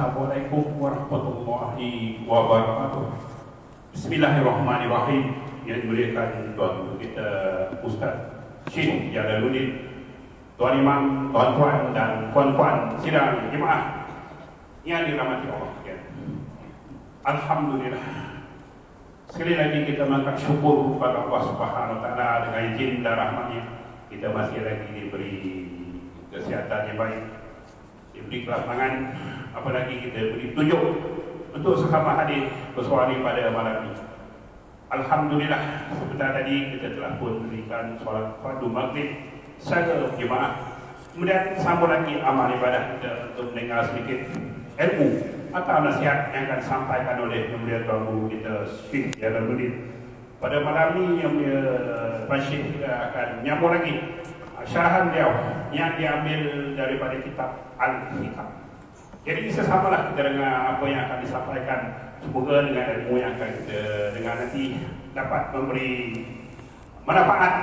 Assalamualaikum warahmatullahi wabarakatuh. Bismillahirrahmanirrahim. Yang dimuliakan Tuan Guru kita Ustaz Syekh Jalaluddin, Tuan Imam, tuan-tuan dan puan-puan sidang jemaah yang dirahmati Allah sekalian. Alhamdulillah. Sekali lagi kita mengangkat syukur kepada Allah Subhanahu wa taala dengan izin dan rahmat-Nya kita masih lagi diberi kesihatan yang baik, diberi kelapangan, apalagi kita beri tunjuk untuk sesama hadir bersuara pada malam ini. Alhamdulillah, sebentar tadi kita telah pun berikan solat fardu maghrib secara jemaah. Kemudian sambung lagi amal ibadah kita untuk mendengar sedikit ilmu atau nasihat yang akan disampaikan oleh Yang Mulia Tuan Guru kita Syekh Jalaluddin. Pada malam ini Yang Mulia Tuan Syekh kita akan menyambung lagi syarahan beliau yang diambil daripada kitab Al-Hikam. Jadi sesamalah kita dengar apa yang akan disampaikan. Semoga dengan ilmu yang akan kita dengar nanti dapat memberi manfaat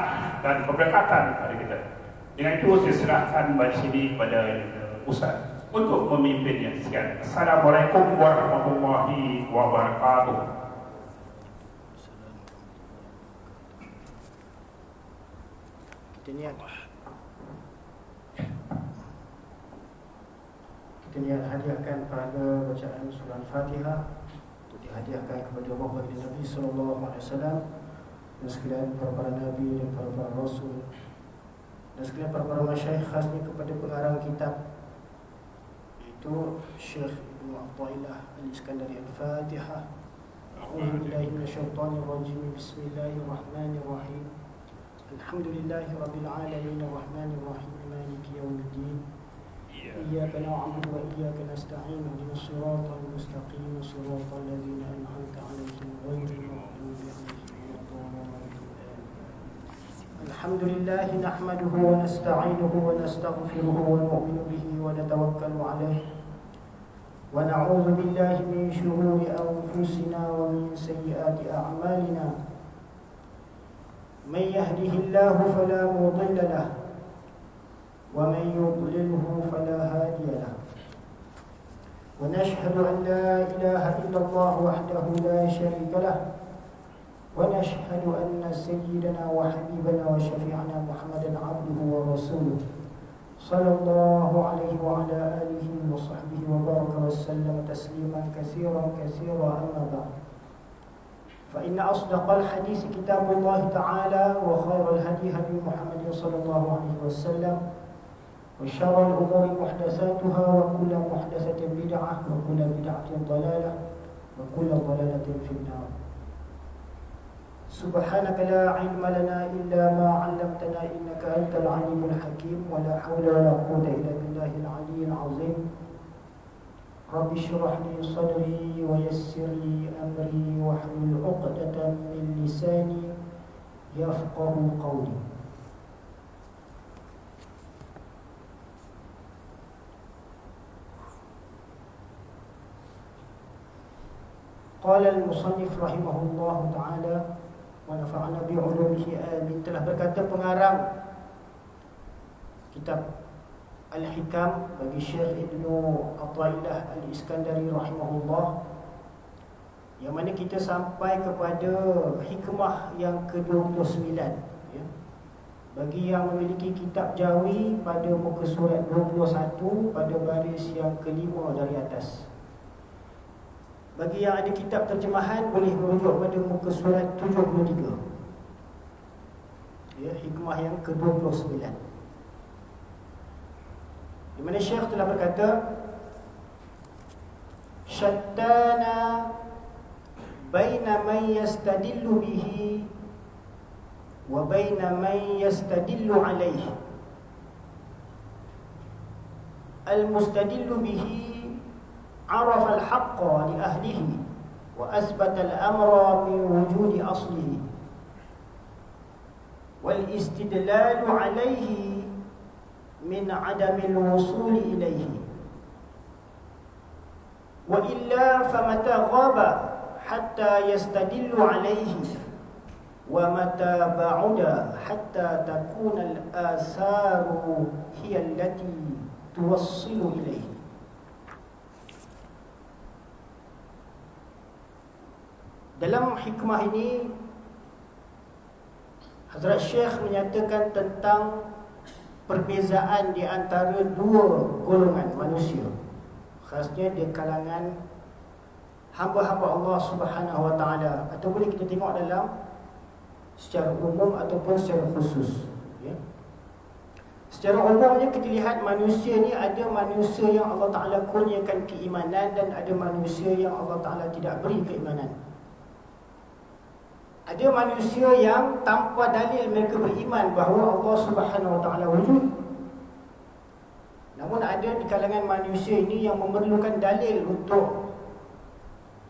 dan keberkatan kepada kita. Dengan itu saya serahkan majlis ini kepada Ustaz untuk memimpinnya sekian. Assalamualaikum warahmatullahi wabarakatuh. Kita niat hadiahkan pada bacaan surah Al-Fatihah untuk dihadiahkan kepada roh baginda Nabi SAW dan sekalian para Nabi dan para Rasul dan sekalian para masyayikh, khasnya kepada pengarang kitab iaitu Syekh Ibnu Athaillah Al-Iskandari. Al-Fatihah. A'udzubillahi minasyaitonirrajim. Bismillahirrahmanirrahim. Alhamdulillahi rabbil alamin arrahmanirrahim maliki yaumiddin. إياك نعبد وإياك نستعين اهدنا الصراط المستقيم صراط الذين أنعمت عليهم غير المغضوب عليهم ولا الضالين. الحمد لله نحمده ونستعينه ونستغفره ونؤمن به ونتوكل عليه ونعوذ بالله من شرور أنفسنا ومن سيئات أعمالنا. من يهده الله فلا مضل له ومن يضلله فلا هادي له. ونشهد أن لا إله إلا الله وحده لا شريك له ونشهد أن سيدنا وحبيبنا وشفيعنا محمدا عبده ورسوله صلى الله عليه وعلى آله وصحبه وبارك وسلم تسليما كثيرا كثيرا. أما بعد، فإن أصدق الحديث كتاب الله تعالى وخير الهدي هدي محمد صلى الله عليه وسلم وشر الأمور محدثاتها وكل محدثة بدعة وكل بدعة ضلالة وكل ضلالة في النار. سبحانك لا علم لنا إلا ما علمتنا إنك أنت العليم الحكيم ولا حول ولا قوة إلا بالله العلي العظيم. رب اشرح لي صدري ويسر لي أمري واحلل عقدة من لساني يفقه قولي. قال المصنف رحمه الله تعالى ونفعنا بعلومه آمين. Telah berkata pengarang kitab Al-Hikam bagi Syekh Ibnu Athaillah Al-Iskandari rahimahullah, yang mana kita sampai kepada hikmah yang ke-29 ya. Bagi yang memiliki kitab Jawi pada muka surat 21 pada baris yang kelima dari atas. Bagi yang ada kitab terjemahan boleh merujuk pada muka surat 73 ya, hikmah yang ke-29, di mana Syekh telah berkata, syattana baina man yastadillu bihi wa baina man yastadillu alaihi. Al-mustadillu bihi عرف الحق لأهله وأثبت الأمر من وجود أصله، والاستدلال عليه من عدم الوصول إليه، وإلا فمتى غاب حتى يستدل عليه ومتى بعد حتى تكون الآثار هي التي توصل إليه. Dalam hikmah ini Hazrat Syekh menyatakan tentang perbezaan di antara dua golongan manusia, khasnya di kalangan hamba-hamba Allah Subhanahu Wa Taala, atau boleh kita tengok dalam secara umum ataupun secara khusus, ya. Secara umumnya kita lihat manusia ni ada manusia yang Allah Ta'ala kurniakan keimanan dan ada manusia yang Allah Ta'ala tidak beri keimanan. Ada manusia yang tanpa dalil mereka beriman bahawa Allah Subhanahu Wa Ta'ala wujud. Namun ada di kalangan manusia ini yang memerlukan dalil untuk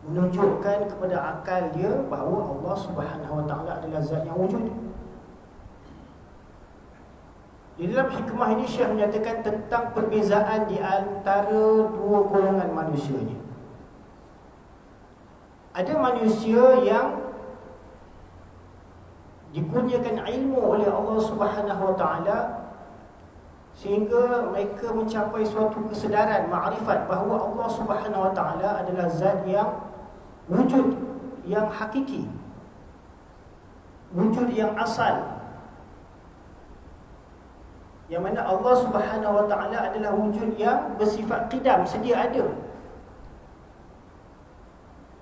menunjukkan kepada akal dia bahawa Allah Subhanahu Wa Ta'ala adalah zat yang wujud. Di dalam hikmah ini Syekh menyatakan tentang perbezaan di antara dua golongan manusia ini. Ada manusia yang dikurniakan ilmu oleh Allah Subhanahu Wa Ta'ala sehingga mereka mencapai suatu kesedaran, ma'rifat bahawa Allah Subhanahu Wa Ta'ala adalah zat yang wujud, yang hakiki, wujud yang asal, yang mana Allah Subhanahu Wa Ta'ala adalah wujud yang bersifat qidam, sedia ada.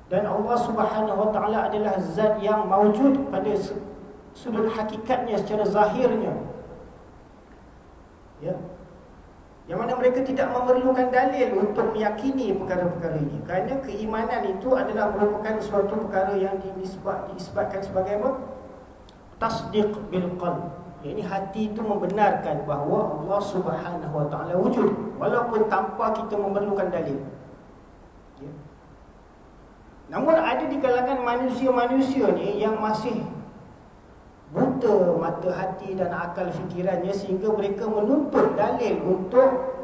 Dan Allah Subhanahu Wa Ta'ala adalah zat yang mawjud pada sudut hakikatnya, secara zahirnya, ya. Yang mana mereka tidak memerlukan dalil untuk meyakini perkara-perkara ini, kerana keimanan itu adalah merupakan suatu perkara yang disebabkan sebagai apa? Tasdiq bil qalb. Ini hati itu membenarkan bahawa Allah Subhanahu Wa Ta'ala wujud walaupun tanpa kita memerlukan dalil, ya. Namun ada di kalangan manusia-manusia ni yang masih buta mata hati dan akal fikirannya sehingga mereka menuntut dalil untuk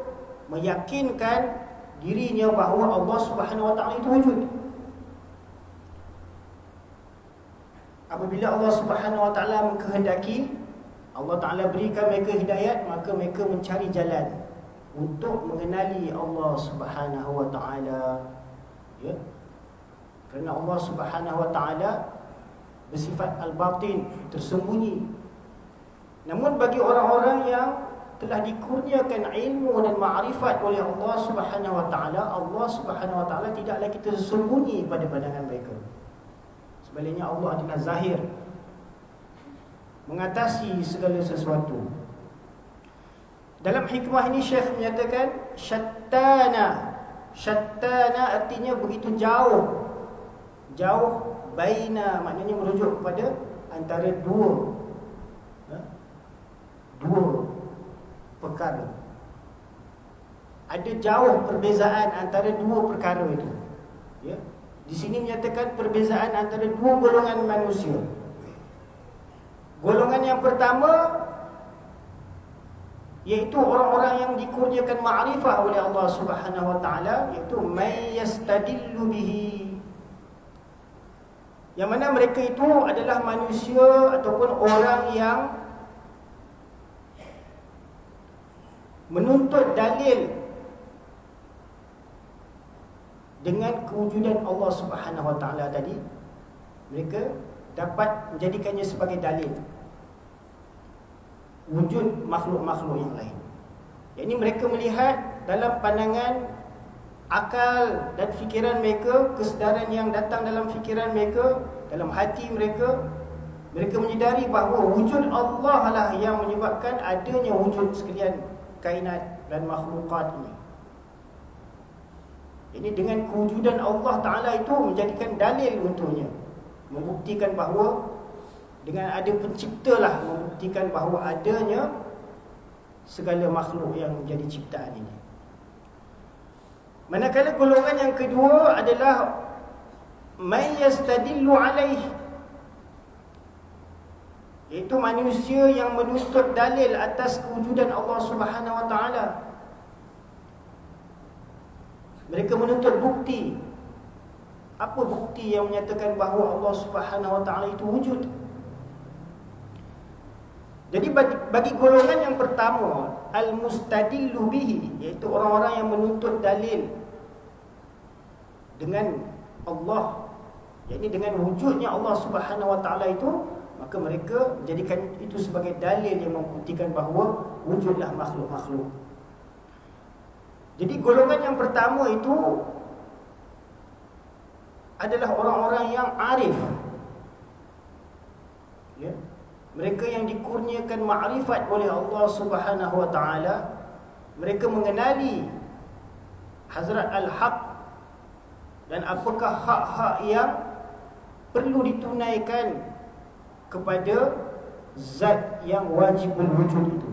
meyakinkan dirinya bahawa Allah Subhanahu Wa Ta'ala itu wujud. Apabila Allah Subhanahu Wa Ta'ala mengkehendaki, Allah Ta'ala berikan mereka hidayat, maka mereka mencari jalan untuk mengenali Allah Subhanahu Wa Ta'ala, ya. Kerana Allah Subhanahu Wa Ta'ala bersifat al-batin, tersembunyi. Namun bagi orang-orang yang telah dikurniakan ilmu dan ma'rifat oleh Allah Subhanahu Wa Ta'ala, Allah Subhanahu Wa Ta'ala tidak lagi tersembunyi pada pandangan mereka. Sebaliknya Allah adalah zahir, mengatasi segala sesuatu. Dalam hikmah ini Syekh menyatakan syattana. Syattana artinya begitu jauh. Jauh, baina maknanya merujuk kepada antara dua perkara. Ada jauh perbezaan antara dua perkara itu, ya. Di sini menyatakan perbezaan antara dua golongan manusia. Golongan yang pertama iaitu orang-orang yang dikurniakan ma'rifah oleh Allah Subhanahu Wa Ta'ala, iaitu may yastadillu bihi, yang mana mereka itu adalah manusia ataupun orang yang menuntut dalil dengan kewujudan Allah Subhanahu Wa Ta'ala tadi. Mereka dapat menjadikannya sebagai dalil wujud makhluk-makhluk yang lain. Jadi mereka melihat dalam pandangan akal dan fikiran mereka, kesedaran yang datang dalam fikiran mereka, dalam hati mereka, mereka menyedari bahawa wujud Allah lah yang menyebabkan adanya wujud sekalian kainat dan makhlukat ini. Jadi dengan kewujudan Allah Ta'ala itu menjadikan dalil untuknya, membuktikan bahawa dengan ada pencipta lah, membuktikan bahawa adanya segala makhluk yang menjadi ciptaan ini. Manakala golongan yang kedua adalah may yastadillu alaih, iaitu manusia yang menuntut dalil atas kewujudan Allah Subhanahu Wa Ta'ala. Mereka menuntut bukti. Apa bukti yang menyatakan bahawa Allah Subhanahu Wa Ta'ala itu wujud? Jadi bagi golongan yang pertama, al-mustadillu bihi, iaitu orang-orang yang menuntut dalil dengan Allah yakni dengan wujudnya Allah Subhanahu Wa Taala itu, maka mereka menjadikan itu sebagai dalil yang membuktikan bahawa wujudlah makhluk-makhluk. Jadi golongan yang pertama itu adalah orang-orang yang arif, ya. Mereka yang dikurniakan ma'rifat oleh Allah Subhanahu Wa Taala. Mereka mengenali Hazrat Al-Haq dan apakah hak-hak yang perlu ditunaikan kepada zat yang wajibul wujud itu.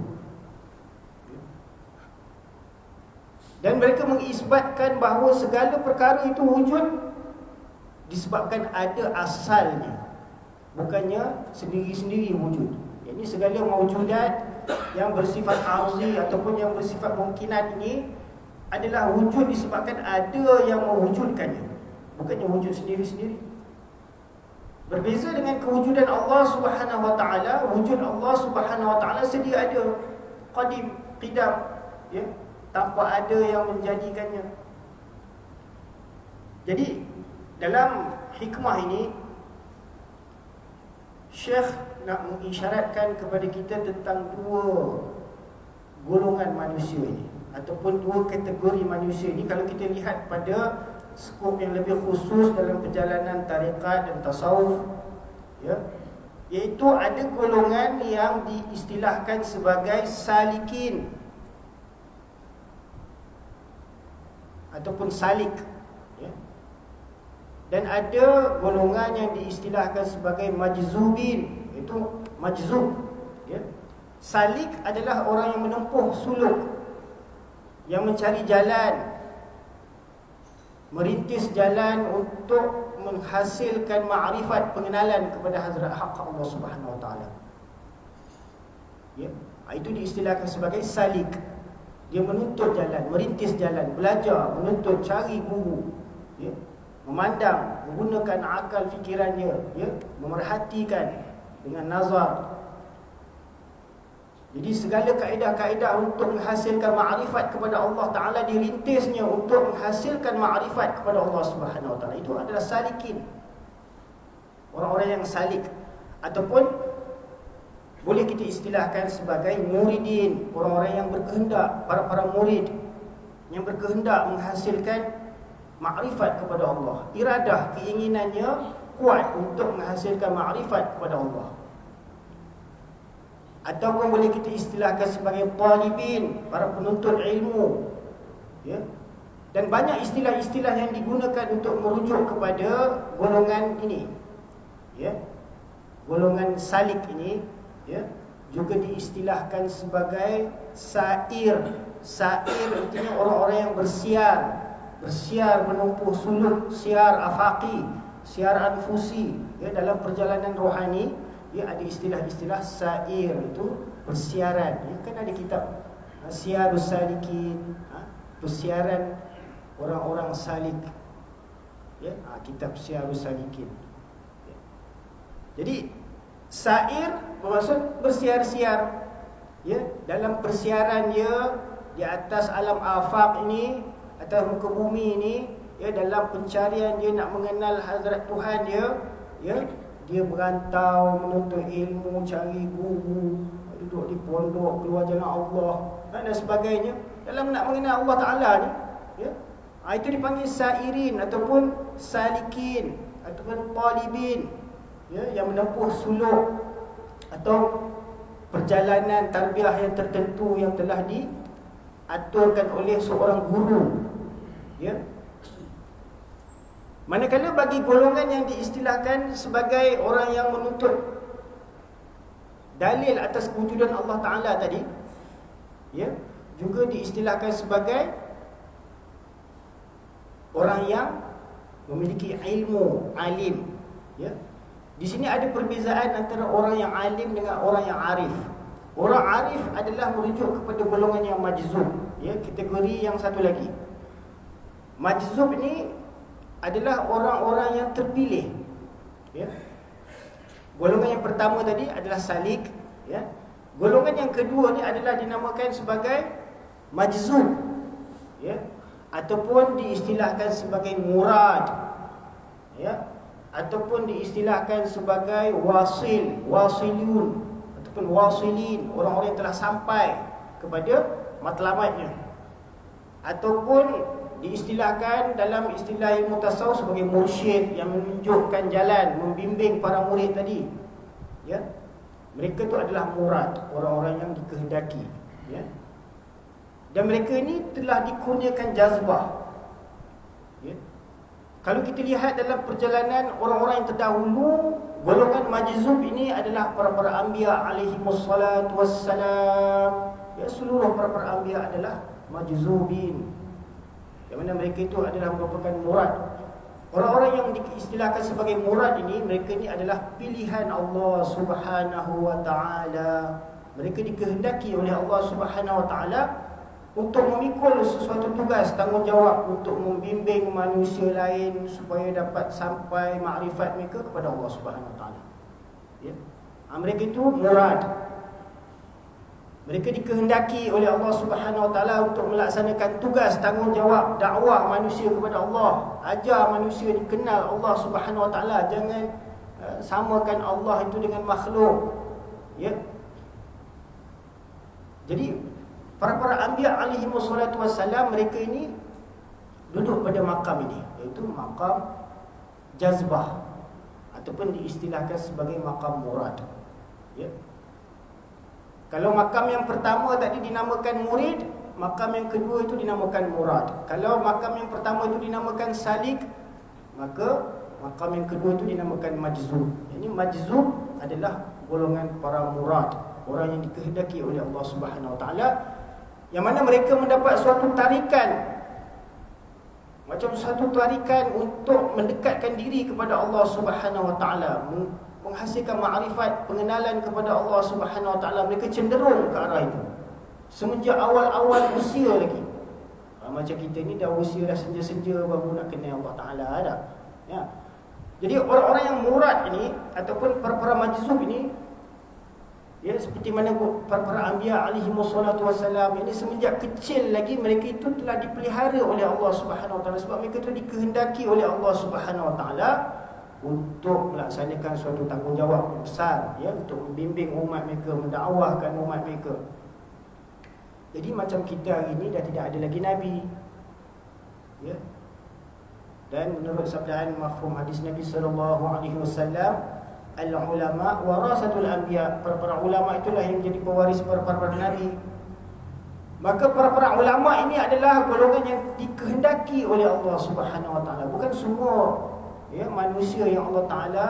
Dan mereka mengisbatkan bahawa segala perkara itu wujud disebabkan ada asalnya, bukannya sendiri-sendiri wujud. Jadi segala mawjudat yang bersifat arzi ataupun yang bersifat mungkinat ini adalah wujud disebabkan ada yang mewujudkannya, bukannya wujud sendiri-sendiri. Berbeza dengan kewujudan Allah Subhanahu Wa Taala. Wujud Allah Subhanahu Wa Taala sedia ada, qadim, qidam, ya, tanpa ada yang menjadikannya. Jadi dalam hikmah ini Syekh nak mengisyaratkan kepada kita tentang dua golongan manusia ini, ataupun dua kategori manusia ini. Kalau kita lihat pada skop yang lebih khusus dalam perjalanan tariqat dan tasawuf, ya, iaitu ada golongan yang diistilahkan sebagai salikin ataupun salik, ya. Dan ada golongan yang diistilahkan sebagai majzubin, iaitu majzub, ya. Salik adalah orang yang menempuh suluk, yang mencari jalan, merintis jalan untuk menghasilkan ma'rifat, pengenalan kepada Hazrat Haq Allah Subhanahu Wa Taala, ya. Itu diistilahkan sebagai salik. Dia menuntut jalan, merintis jalan, belajar, menuntut, cari guru, ya, memandang, menggunakan akal fikirannya, ya, memerhatikan dengan nazar. Jadi segala kaedah-kaedah untuk menghasilkan ma'rifat kepada Allah Ta'ala dirintisnya untuk menghasilkan ma'rifat kepada Allah Subhanahu Wa Ta'ala. Itu adalah salikin, orang-orang yang salik. Ataupun boleh kita istilahkan sebagai muridin, orang-orang yang berkehendak, para murid yang berkehendak menghasilkan makrifat kepada Allah. Iradah, keinginannya kuat untuk menghasilkan makrifat kepada Allah. Ataupun boleh kita istilahkan sebagai talibin, para penuntut ilmu, ya. Dan banyak istilah-istilah yang digunakan untuk merujuk kepada golongan ini, ya. Golongan salik ini, ya, juga diistilahkan sebagai sair. Sair artinya orang-orang yang bersiar menempuh suluk, siar afaqi, siar anfusi, ya, dalam perjalanan rohani. Ya, ada istilah-istilah sair, itu bersiaran, ya. Kan ada kitab Syiarus Salikin, persiaran orang-orang salik, ya, kitab Syiarus Salikin, ya. Jadi sair bermaksud bersiar-siar, ya, dalam persiaran dia di atas alam afaq ini, atas muka bumi ini, ya, dalam pencarian dia nak mengenal Hazrat Tuhan dia, ya, dia berantau menuntut ilmu, cari guru, duduk di pondok, keluar jalan Allah dan sebagainya dalam nak mengenal Allah Ta'ala ni, ya. Itu dipanggil sairin ataupun salikin ataupun talibin, ya, yang menempuh suluk atau perjalanan tarbiyah yang tertentu yang telah diaturkan oleh seorang guru, ya. Manakala bagi golongan yang diistilahkan sebagai orang yang menuntut dalil atas kewujudan Allah Ta'ala tadi, ya, juga diistilahkan sebagai orang yang memiliki ilmu, alim, ya. Di sini ada perbezaan antara orang yang alim dengan orang yang arif. Orang arif adalah merujuk kepada golongan yang majzub, ya, kategori yang satu lagi. Majzub ini adalah orang-orang yang terpilih, ya. Golongan yang pertama tadi adalah salik, ya. Golongan yang kedua ni adalah dinamakan sebagai majzub, ya, ataupun diistilahkan sebagai murad, ya. ataupun diistilahkan sebagai wasilun ataupun wasilin, orang-orang yang telah sampai kepada matlamatnya, ataupun diistilahkan dalam istilah ilmu tasawuf sebagai mursyid yang menunjukkan jalan, membimbing para murid tadi. Ya. Mereka itu adalah murad, orang-orang yang dikehendaki. Ya. Dan mereka ini telah dikurniakan jazbah. Ya. Kalau kita lihat dalam perjalanan orang-orang yang terdahulu, golongan majzub ini adalah para-para anbiya alaihimussalatu wassalam. Ya, seluruh para-para anbiya adalah majzubin, yang mana mereka itu adalah merupakan murad. Orang-orang yang diistilahkan sebagai murad ini, mereka ini adalah pilihan Allah Subhanahu wa taala. Mereka dikehendaki oleh Allah Subhanahu wa taala untuk memikul sesuatu tugas, tanggungjawab untuk membimbing manusia lain supaya dapat sampai makrifat mereka kepada Allah Subhanahu wa taala. Ya. Mereka itu murad. Mereka dikehendaki oleh Allah Subhanahu wa taala untuk melaksanakan tugas, tanggungjawab dakwah manusia kepada Allah, ajar manusia dikenal Allah Subhanahu wa taala, jangan samakan Allah itu dengan makhluk. Ya. Jadi para anbiya alaihi wassalatu wassalam, mereka ini duduk pada makam ini, iaitu makam jazbah ataupun diistilahkan sebagai makam murad. Ya. Kalau makam yang pertama tadi dinamakan murid, makam yang kedua itu dinamakan murad. Kalau makam yang pertama itu dinamakan salik, maka makam yang kedua itu dinamakan majzub. Ini majzub adalah golongan para murad, orang yang dikehendaki oleh Allah Subhanahu wa taala, yang mana mereka mendapat suatu tarikan, macam satu tarikan untuk mendekatkan diri kepada Allah Subhanahu wa taala, menghasilkan makrifat, pengenalan kepada Allah Subhanahu wa taala. Mereka cenderung ke arah itu semenjak awal-awal usia lagi. Macam kita ni dah usia dah senja-senja baru nak kenal Allah taala dah. Ya. Jadi orang-orang yang murad ini ataupun para majzub ini, ya, seperti mana para anbiya alaihi wassalatu wassalam ini, semenjak kecil lagi mereka itu telah dipelihara oleh Allah Subhanahu wa taala, sebab mereka itu dikehendaki oleh Allah Subhanahu wa taala untuk melaksanakan suatu tanggungjawab besar, ya, untuk membimbing umat mereka, mendakwahkan umat mereka. Jadi macam kita hari ini dah tidak ada lagi nabi. Ya. Dan menurut sabdaan mafhum hadis Nabi sallallahu alaihi wasallam, al-ulama warasatul anbiya, para ulama itulah yang menjadi pewaris para nabi. Maka para ulama ini adalah golongan yang dikehendaki oleh Allah Subhanahu wa taala. Bukan semua, ya, manusia yang Allah taala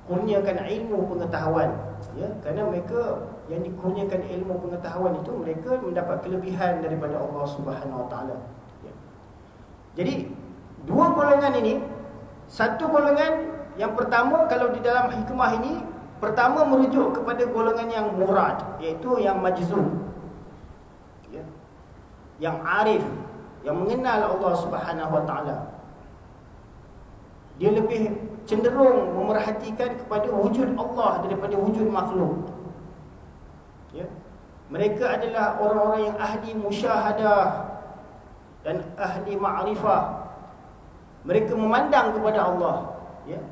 kurniakan ilmu pengetahuan, ya, kerana mereka yang dikurniakan ilmu pengetahuan itu, mereka mendapat kelebihan daripada Allah Subhanahu wa taala. Ya. Jadi dua golongan ini, satu golongan yang pertama, kalau di dalam hikmah ini, pertama merujuk kepada golongan yang murad, iaitu yang majzub, ya, yang arif, yang mengenal Allah Subhanahu wa taala. Dia lebih cenderung memerhatikan kepada wujud Allah daripada wujud makhluk. Ya. Mereka adalah orang-orang yang ahli musyahadah dan ahli ma'rifah. Mereka memandang kepada Allah. Ya.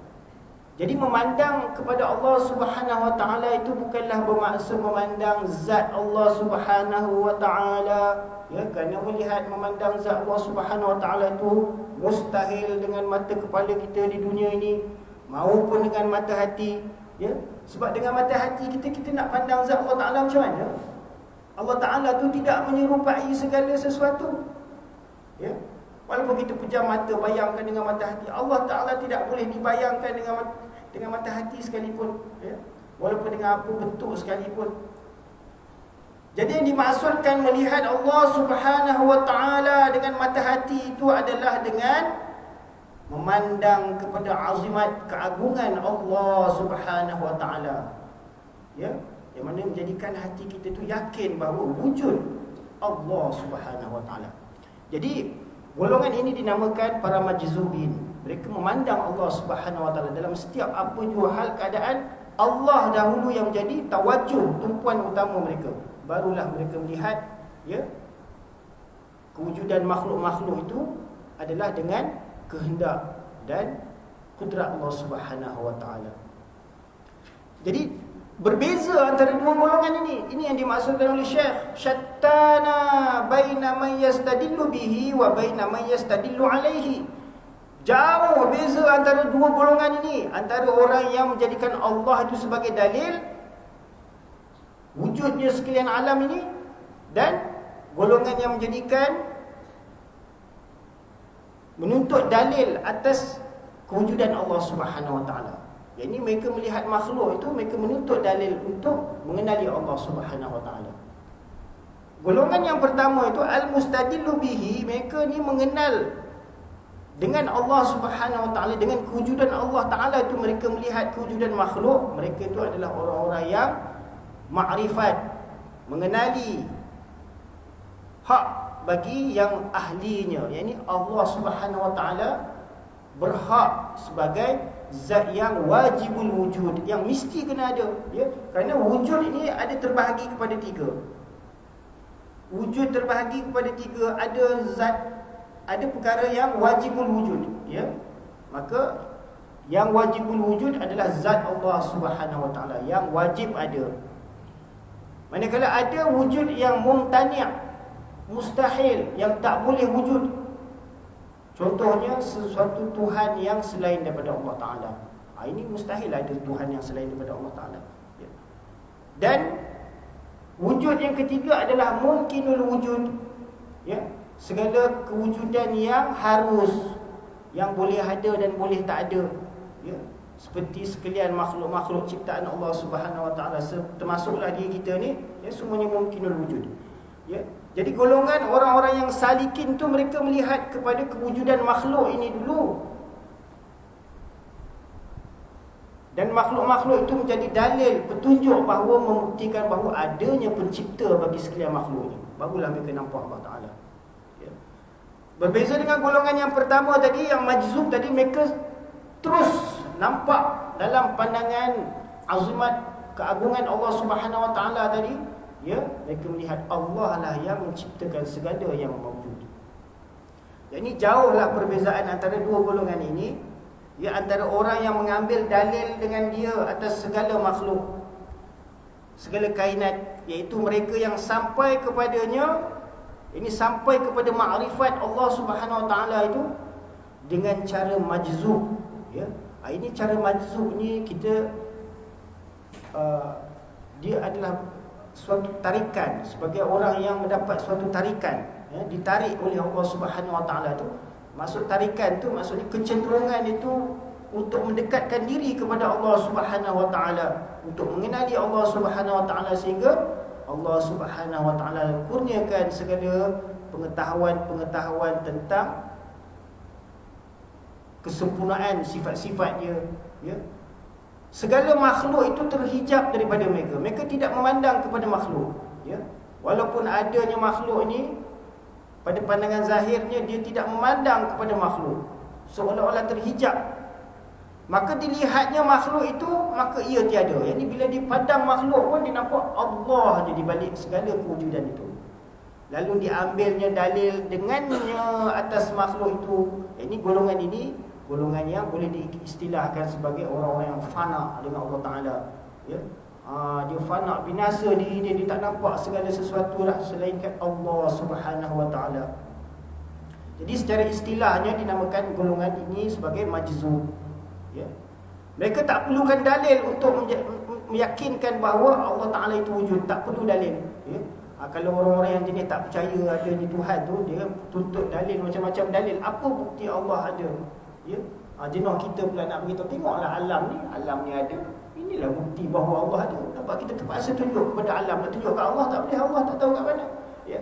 Jadi memandang kepada Allah Subhanahu wa taala itu bukanlah bermaksud memandang zat Allah Subhanahu wa taala, ya, kerana melihat memandang zat Allah Subhanahu wa taala itu mustahil dengan mata kepala kita di dunia ini maupun dengan mata hati, ya. Sebab dengan mata hati kita nak pandang zat Allah taala macam mana? Allah taala tu tidak menyerupai segala sesuatu. Ya. Walaupun kita pejam mata, bayangkan dengan mata hati, Allah taala tidak boleh dibayangkan dengan mata hati sekalipun, ya. Walaupun dengan apa bentuk sekalipun. Jadi yang dimaksudkan melihat Allah Subhanahu wa taala dengan mata hati itu adalah dengan memandang kepada azimat, keagungan Allah Subhanahu wa taala. Ya, yang mana menjadikan hati kita itu yakin bahawa wujud Allah Subhanahu wa taala. Jadi golongan ini dinamakan para majzubin. Mereka memandang Allah Subhanahu wa taala dalam setiap apa jua hal keadaan. Allah dahulu yang menjadi tawajuh, tumpuan utama mereka. Barulah mereka melihat, ya, kewujudan makhluk-makhluk itu adalah dengan kehendak dan kudrat Allah Subhanahu wa taala. Jadi berbeza antara dua golongan ini. Ini yang dimaksudkan oleh Syekh, syattana baina man yastadillu bihi wa baina man yastadillu alaihi. Jauh beza antara dua golongan ini, antara orang yang menjadikan Allah itu sebagai dalil wujudnya sekalian alam ini, dan golongan yang menjadikan menuntut dalil atas kewujudan Allah Subhanahu wa taala. Yang ini mereka melihat makhluk itu, mereka menuntut dalil untuk mengenali Allah Subhanahu wa taala. Golongan yang pertama itu al-mustadillu bihi, mereka ni mengenal dengan Allah Subhanahu wa taala, dengan kewujudan Allah taala itu mereka melihat kewujudan makhluk. Mereka itu adalah orang-orang yang makrifat, mengenali hak bagi yang ahlinya, yakni Allah Subhanahu wa taala berhak sebagai zat yang wajibul wujud, yang mesti kena ada, ya. Kerana wujud ini ada terbahagi kepada tiga. Wujud terbahagi kepada tiga. Ada zat, ada perkara yang wajibul wujud, ya. Maka yang wajibul wujud adalah zat Allah Subhanahu wa taala yang wajib ada. Manakala ada wujud yang mumtani', mustahil, yang tak boleh wujud. Contohnya sesuatu Tuhan yang selain daripada Allah Ta'ala. Ini mustahil ada Tuhan yang selain daripada Allah Ta'ala, ya. Dan wujud yang ketiga adalah mungkinul wujud, ya. Segala kewujudan yang harus, yang boleh ada dan boleh tak ada, ya. Seperti sekalian makhluk-makhluk ciptaan Allah Subhanahu wa taala, termasuklah diri kita ni, ya, semuanya mungkinul wujud, ya. Jadi golongan orang-orang yang salikin tu, mereka melihat kepada kewujudan makhluk ini dulu, dan makhluk-makhluk itu menjadi dalil, petunjuk bahawa membuktikan bahawa adanya pencipta bagi sekalian makhluk ini. Barulah mereka nampak Allah Ta'ala, ya. Berbeza dengan golongan yang pertama tadi, yang majzub tadi, mereka terus nampak dalam pandangan azimat, keagungan Allah Subhanahu wa taala tadi, ya. Mereka melihat Allah lah yang menciptakan segala yang mawjud. Jadi jauhlah perbezaan antara dua golongan ini, ya, antara orang yang mengambil dalil dengan dia atas segala makhluk, segala kainat, iaitu mereka yang sampai kepadanya, ini sampai kepada makrifat Allah Subhanahu wa taala itu dengan cara majzub, ya. Ini cara majzub ni kita dia adalah suatu tarikan, sebagai orang yang mendapat suatu tarikan, ya, ditarik oleh Allah Subhanahu wa taala tu. Maksud tarikan tu, maksudnya kecenderungan itu untuk mendekatkan diri kepada Allah Subhanahu wa taala, untuk mengenali Allah Subhanahu wa taala, sehingga Allah Subhanahu wa taala kurniakan segala pengetahuan-pengetahuan tentang kesempurnaan sifat-sifat dia, ya. Segala makhluk itu terhijab daripada mereka. Mereka tidak memandang kepada makhluk, ya. Walaupun adanya makhluk ni, pada pandangan zahirnya dia tidak memandang kepada makhluk, seolah-olah terhijab. Maka dilihatnya makhluk itu, maka ia tiada. Yang ni bila dipandang makhluk pun dia nampak Allah je di balik segala kewujudan itu. Lalu diambilnya dalil dengannya atas makhluk itu. Ini golongan ini, golongan yang boleh diistilahkan sebagai orang-orang yang fana dengan Allah Ta'ala, ya. Dia fana, binasa diri dia, dia tak nampak segala sesuatu lah selainkan Allah Subhanahu wa Ta'ala. Jadi secara istilahnya dinamakan golongan ini sebagai majzub, ya. Mereka tak perlukan dalil untuk meyakinkan bahawa Allah Ta'ala itu wujud. Tak perlu dalil, ya. Kalau orang-orang yang jenis tak percaya adanya Tuhan tu, dia tuntut dalil, macam-macam dalil. Apa bukti Allah ada, ya. Jenuh kita pula nak beritahu, tengoklah alam ni ada. Inilah bukti bahawa Allah ada. Nampak, kita terpaksa tunjuk kepada alam, nak tunjuk ke Allah tak boleh, Allah tak tahu kat mana, ya.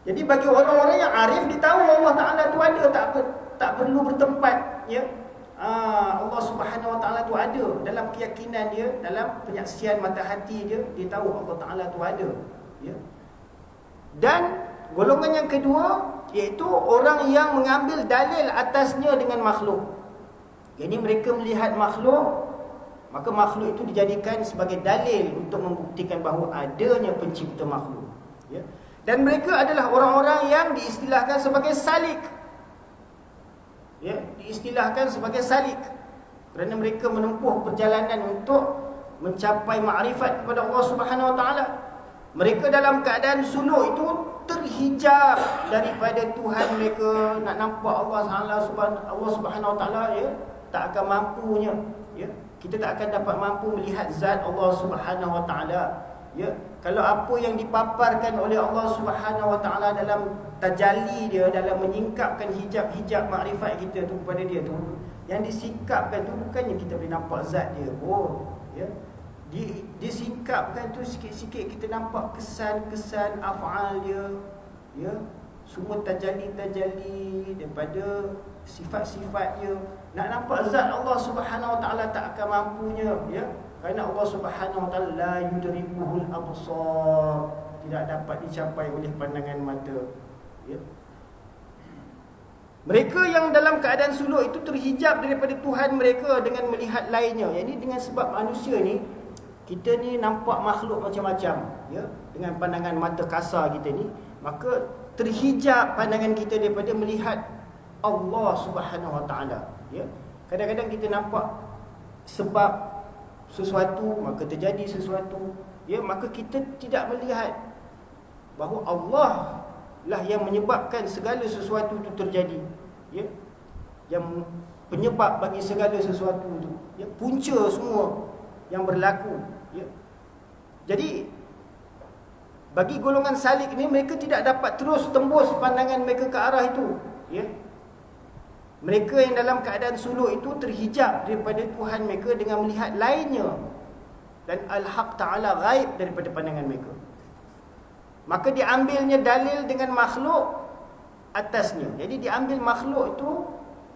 Jadi bagi orang-orang yang arif, dia tahu Allah Ta'ala tu ada, tak perlu bertempat, ya. Allah Subhanahu wa Ta'ala tu ada dalam keyakinan dia, dalam penyaksian mata hati dia, dia tahu Allah Ta'ala tu ada, ya. Dan golongan yang kedua, iaitu orang yang mengambil dalil atasnya dengan makhluk. Jadi mereka melihat makhluk, maka makhluk itu dijadikan sebagai dalil untuk membuktikan bahawa adanya pencipta makhluk, ya. Dan mereka adalah orang-orang yang diistilahkan sebagai salik. ya, diistilahkan sebagai salik, kerana mereka menempuh perjalanan untuk mencapai makrifat kepada Allah Subhanahu Wa Taala. Mereka dalam keadaan suluk itu terhijab daripada Tuhan mereka. Nak nampak Allah Subhanahu Wa Taala, ya, tak akan mampunya, ya. Kita tak akan dapat mampu melihat zat Allah Subhanahu Wa Taala, ya. Kalau apa yang dipaparkan oleh Allah Subhanahu Wa Taala dalam tajalli dia, dalam menyingkapkan hijab-hijab makrifat kita tu kepada dia tu, yang disikapkan tu bukannya kita boleh nampak zat dia pun, ya. Disingkapkan tu sikit-sikit kita nampak kesan-kesan af'al dia, ya. Semua tajalli-tajalli daripada sifat-sifat dia. Nak nampak zat Allah Subhanahu Wa Taala tak akan mampunya, ya. Kerana Allah Subhanahu Wa Taala la yudrikuhul absar, tidak dapat dicapai oleh pandangan mata, ya. Mereka yang dalam keadaan suluk itu terhijab daripada Tuhan mereka dengan melihat lainnya. Jadi dengan sebab manusia ni, kita ni nampak makhluk macam-macam, ya, dengan pandangan mata kasar kita ni, maka terhijab pandangan kita daripada melihat Allah Subhanahu Wa Taala, ya. Kadang-kadang kita nampak sebab sesuatu maka terjadi sesuatu, ya, maka kita tidak melihat bahawa Allah lah yang menyebabkan segala sesuatu itu terjadi, ya, yang penyebab bagi segala sesuatu itu, ya, punca semua yang berlaku, ya. Jadi bagi golongan salik ni, mereka tidak dapat terus tembus pandangan mereka ke arah itu, ya. Mereka yang dalam keadaan suluk itu terhijab daripada Tuhan mereka dengan melihat lainnya, dan Al-Haq Ta'ala gaib daripada pandangan mereka. Maka diambilnya dalil dengan makhluk atasnya. Jadi diambil makhluk itu,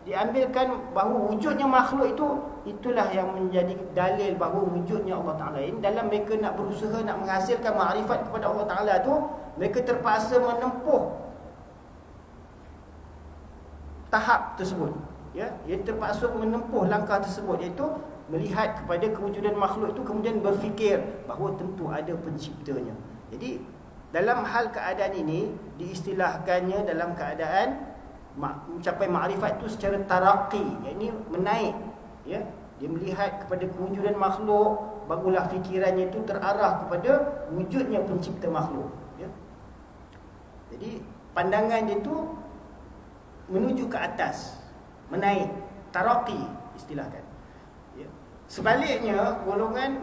diambilkan bahawa wujudnya makhluk itu, itulah yang menjadi dalil bahawa wujudnya Allah Ta'ala. Ini dalam mereka nak berusaha nak menghasilkan makrifat kepada Allah Ta'ala tu, mereka terpaksa menempuh tahap tersebut, ya. Ia terpaksa menempuh langkah tersebut, iaitu melihat kepada kewujudan makhluk itu, kemudian berfikir bahawa tentu ada penciptanya. Jadi dalam hal keadaan ini diistilahkannya dalam keadaan mencapai makrifat itu secara taraqi, iaitu menaik, ya. Dia melihat kepada kewujudan makhluk, barulah fikirannya itu terarah kepada wujudnya pencipta makhluk, ya. Jadi pandangan dia itu menuju ke atas, menaik, taraqi istilahkan, ya. Sebaliknya, golongan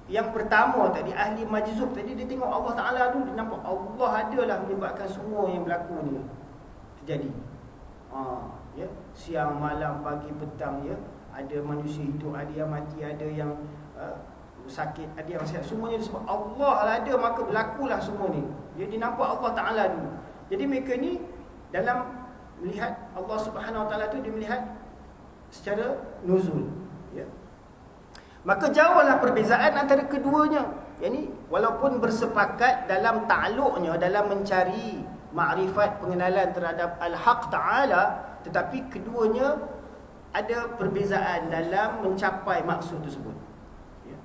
yang pertama tadi, ahli majzub tadi, dia tengok Allah Ta'ala tu, dia nampak Allah adalah menyebabkan semua yang berlaku ni terjadi, ya. Siang, malam, pagi, petang, ya. Ada manusia hidup, ada yang mati, ada yang sakit, ada yang sihat. Semuanya disebut Allah ada, maka berlakulah semua ni. Dia nampak Allah Ta'ala dulu. Jadi mereka ni dalam melihat Allah Subhanahu Wa Taala tu, dia melihat secara nuzul, ya. Maka jauhlah perbezaan antara keduanya. Yani walaupun bersepakat dalam ta'alluqnya, dalam mencari makrifat, pengenalan terhadap Al-Haq Ta'ala, tetapi keduanya ada perbezaan dalam mencapai maksud tersebut, ya.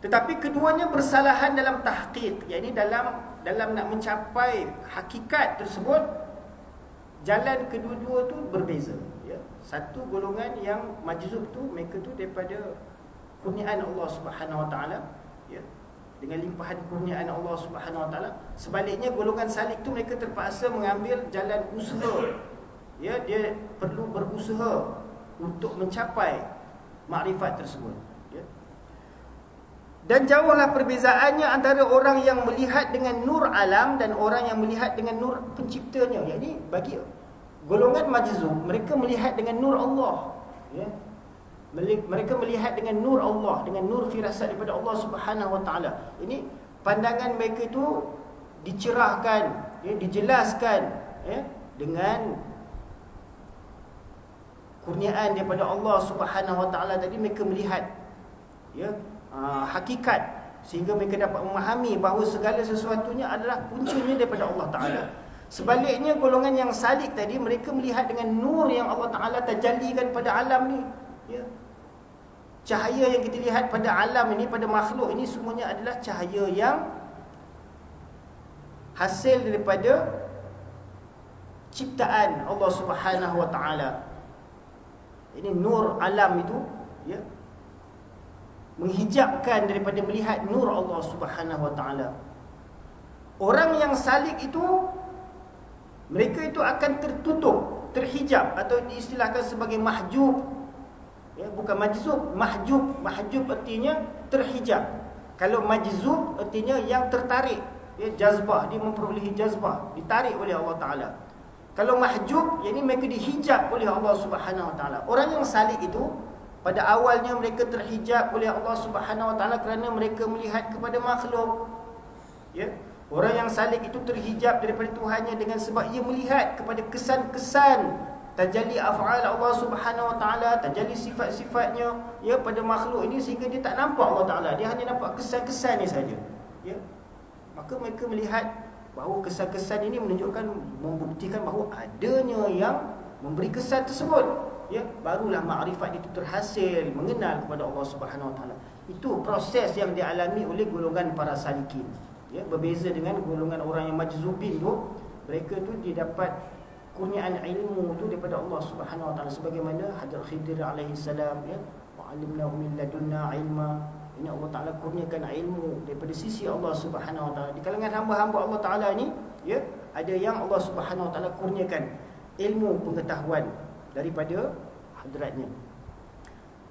Tetapi keduanya bersalahan dalam tahqiq, yakni dalam nak mencapai hakikat tersebut. Jalan kedua-dua tu berbeza, ya. Satu golongan yang majzub tu, mereka tu daripada kurniaan Allah Subhanahu Wa Taala, ya, dengan limpahan kurniaan Allah Subhanahu Wa Taala. Sebaliknya golongan salik tu, mereka terpaksa mengambil jalan usaha, ya. Dia perlu berusaha untuk mencapai makrifat tersebut, ya. Dan jauhlah perbezaannya antara orang yang melihat dengan nur alam dan orang yang melihat dengan nur penciptanya. Jadi bagi golongan majzub, mereka melihat dengan nur Allah, ya. Mereka melihat dengan nur Allah, dengan nur firasat daripada Allah Subhanahu Wa Taala. Ini pandangan mereka itu dicerahkan, ya, dijelaskan, ya, dengan kurniaan daripada Allah Subhanahu Wa Taala. Tadi mereka melihat, ya, hakikat, sehingga mereka dapat memahami bahawa segala sesuatunya adalah puncanya daripada Allah Ta'ala. Sebaliknya golongan yang salik tadi, mereka melihat dengan nur yang Allah Ta'ala tajallikan pada alam ni, ya. Cahaya yang kita lihat pada alam ini, pada makhluk ini, semuanya adalah cahaya yang hasil daripada ciptaan Allah Subhanahu Wa Ta'ala, Ini nur alam itu, ya, menghijabkan daripada melihat nur Allah Subhanahu wa taala. Orang yang salik itu, mereka itu akan tertutup, terhijab, atau diistilahkan sebagai mahjub. Ya, bukan majzub, mahjub. Mahjub artinya terhijab. Kalau majzub artinya yang tertarik. Ya, jazbah, dia memperolehi jazbah, ditarik oleh Allah Taala. Kalau mahjub, yakni mereka dihijab oleh Allah Subhanahu wa taala. Orang yang salik itu, pada awalnya mereka terhijab oleh Allah Subhanahu wa taala kerana mereka melihat kepada makhluk. Ya. Orang yang salik itu terhijab daripada Tuhannya dengan sebab ia melihat kepada kesan-kesan tajalli af'al Allah Subhanahu wa taala, tajalli sifat-sifatnya, ya, pada makhluk ini, sehingga dia tak nampak Allah Taala, dia hanya nampak kesan-kesannya saja. Ya. Maka mereka melihat bahawa kesan-kesan ini menunjukkan, membuktikan bahawa adanya yang memberi kesan tersebut. Ya, barulah makrifat itu terhasil, mengenal kepada Allah Subhanahu wa taala. Itu proses yang dialami oleh golongan para salikin. Ya, berbeza dengan golongan orang yang majzubin tu, mereka tu dia dapat kurniaan ilmu tu daripada Allah Subhanahu wa taala, sebagaimana Hadrat Khidir alaihi salam, ya, wa alimnahu min ladunna ilma. Ini Allah Taala kurniakan ilmu daripada sisi Allah Subhanahu wa taala. Di kalangan hamba-hamba Allah Taala ni, ya, ada yang Allah Subhanahu wa taala kurniakan ilmu pengetahuan daripada hadratnya.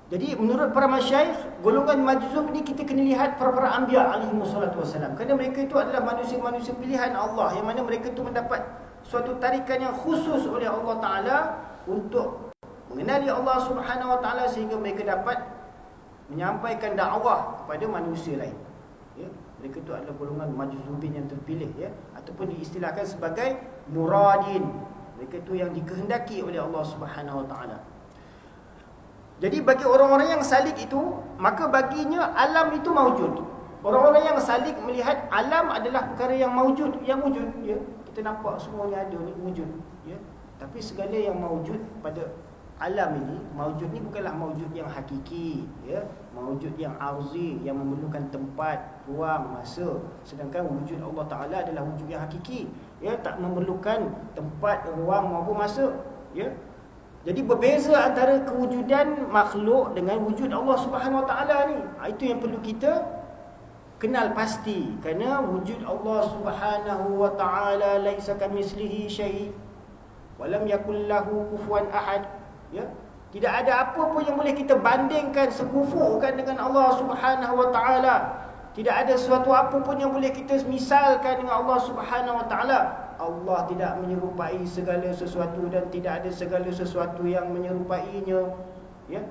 Jadi menurut para masyayikh, golongan majzub ni kita kena lihat para anbiya alaihi wassalatu wassalam. Kerana mereka itu adalah manusia-manusia pilihan Allah, yang mana mereka itu mendapat suatu tarikan yang khusus oleh Allah Taala untuk mengenali Allah Subhanahu wa taala, sehingga mereka dapat menyampaikan dakwah kepada manusia lain. Ya, mereka itu adalah golongan majzubin yang terpilih, ya, ataupun diistilahkan sebagai muradin. Mereka itu yang dikehendaki oleh Allah Subhanahu wa taala. Jadi bagi orang-orang yang salik itu, maka baginya alam itu maujud. Orang-orang yang salik melihat alam adalah perkara yang maujud, yang wujud, ya. Kita nampak semuanya ada ni, wujud, ya. Tapi segala yang maujud pada alam ini, maujud ni bukanlah maujud yang hakiki, ya, maujud yang arzi, yang memerlukan tempat, ruang, masa. Sedangkan wujud Allah Taala adalah wujud yang hakiki, ya, tak memerlukan tempat, ruang maupun masa, ya. Jadi berbeza antara kewujudan makhluk dengan wujud Allah Subhanahu wa taala ni. Itu yang perlu kita kenal pasti, kerana wujud Allah Subhanahu wa taala laisa kamitslihi syai' wa lam yakul lahu kufuwan ahad. Ya, tidak ada apa pun yang boleh kita bandingkan, sekufukan dengan Allah Subhanahu wa taala. Tidak ada sesuatu apa pun yang boleh kita misalkan dengan Allah Subhanahu wa taala. Allah tidak menyerupai segala sesuatu dan tidak ada segala sesuatu yang menyerupainya. Ya.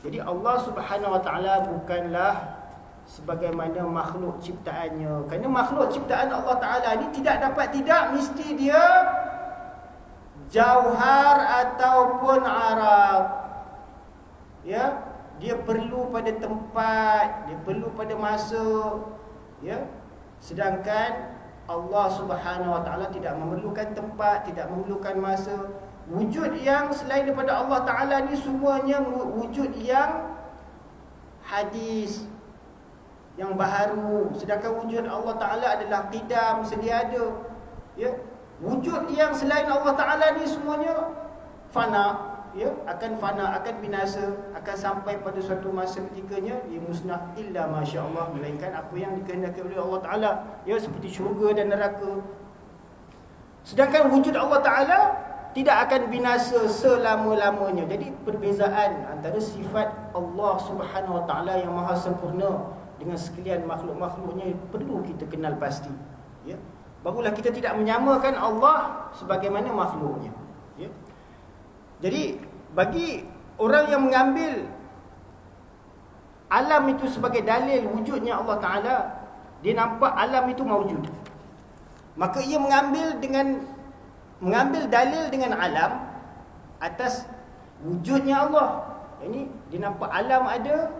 Jadi Allah Subhanahu wa taala bukanlah sebagaimana makhluk ciptaannya. Kerana makhluk ciptaan Allah Taala ni tidak mesti dia jauhar ataupun arab. Ya, dia perlu pada tempat, dia perlu pada masa, ya. Sedangkan Allah Subhanahu wa taala tidak memerlukan tempat, tidak memerlukan masa. Wujud yang selain daripada Allah Taala ni semuanya wujud yang hadis, yang baharu. Sedangkan wujud Allah Taala adalah qidam, sedia ada. Ya. Wujud yang selain Allah Taala ni semuanya fana, ya, akan fana, akan binasa, akan sampai pada suatu masa ketikanya ia musnah illa masya-Allah, melainkan apa yang dikehendaki oleh Allah Taala, ya, seperti syurga dan neraka. Sedangkan wujud Allah Taala tidak akan binasa selama-lamanya. Jadi perbezaan antara sifat Allah Subhanahu wa taala yang maha sempurna dengan sekalian makhluk-makhluknya perlu kita kenal pasti, ya. Barulah kita tidak menyamakan Allah sebagaimana makhluknya, ya. Jadi bagi orang yang mengambil alam itu sebagai dalil wujudnya Allah Ta'ala, dia nampak alam itu mawujud, maka ia mengambil dalil dengan alam atas wujudnya Allah. Ini dia nampak alam ada,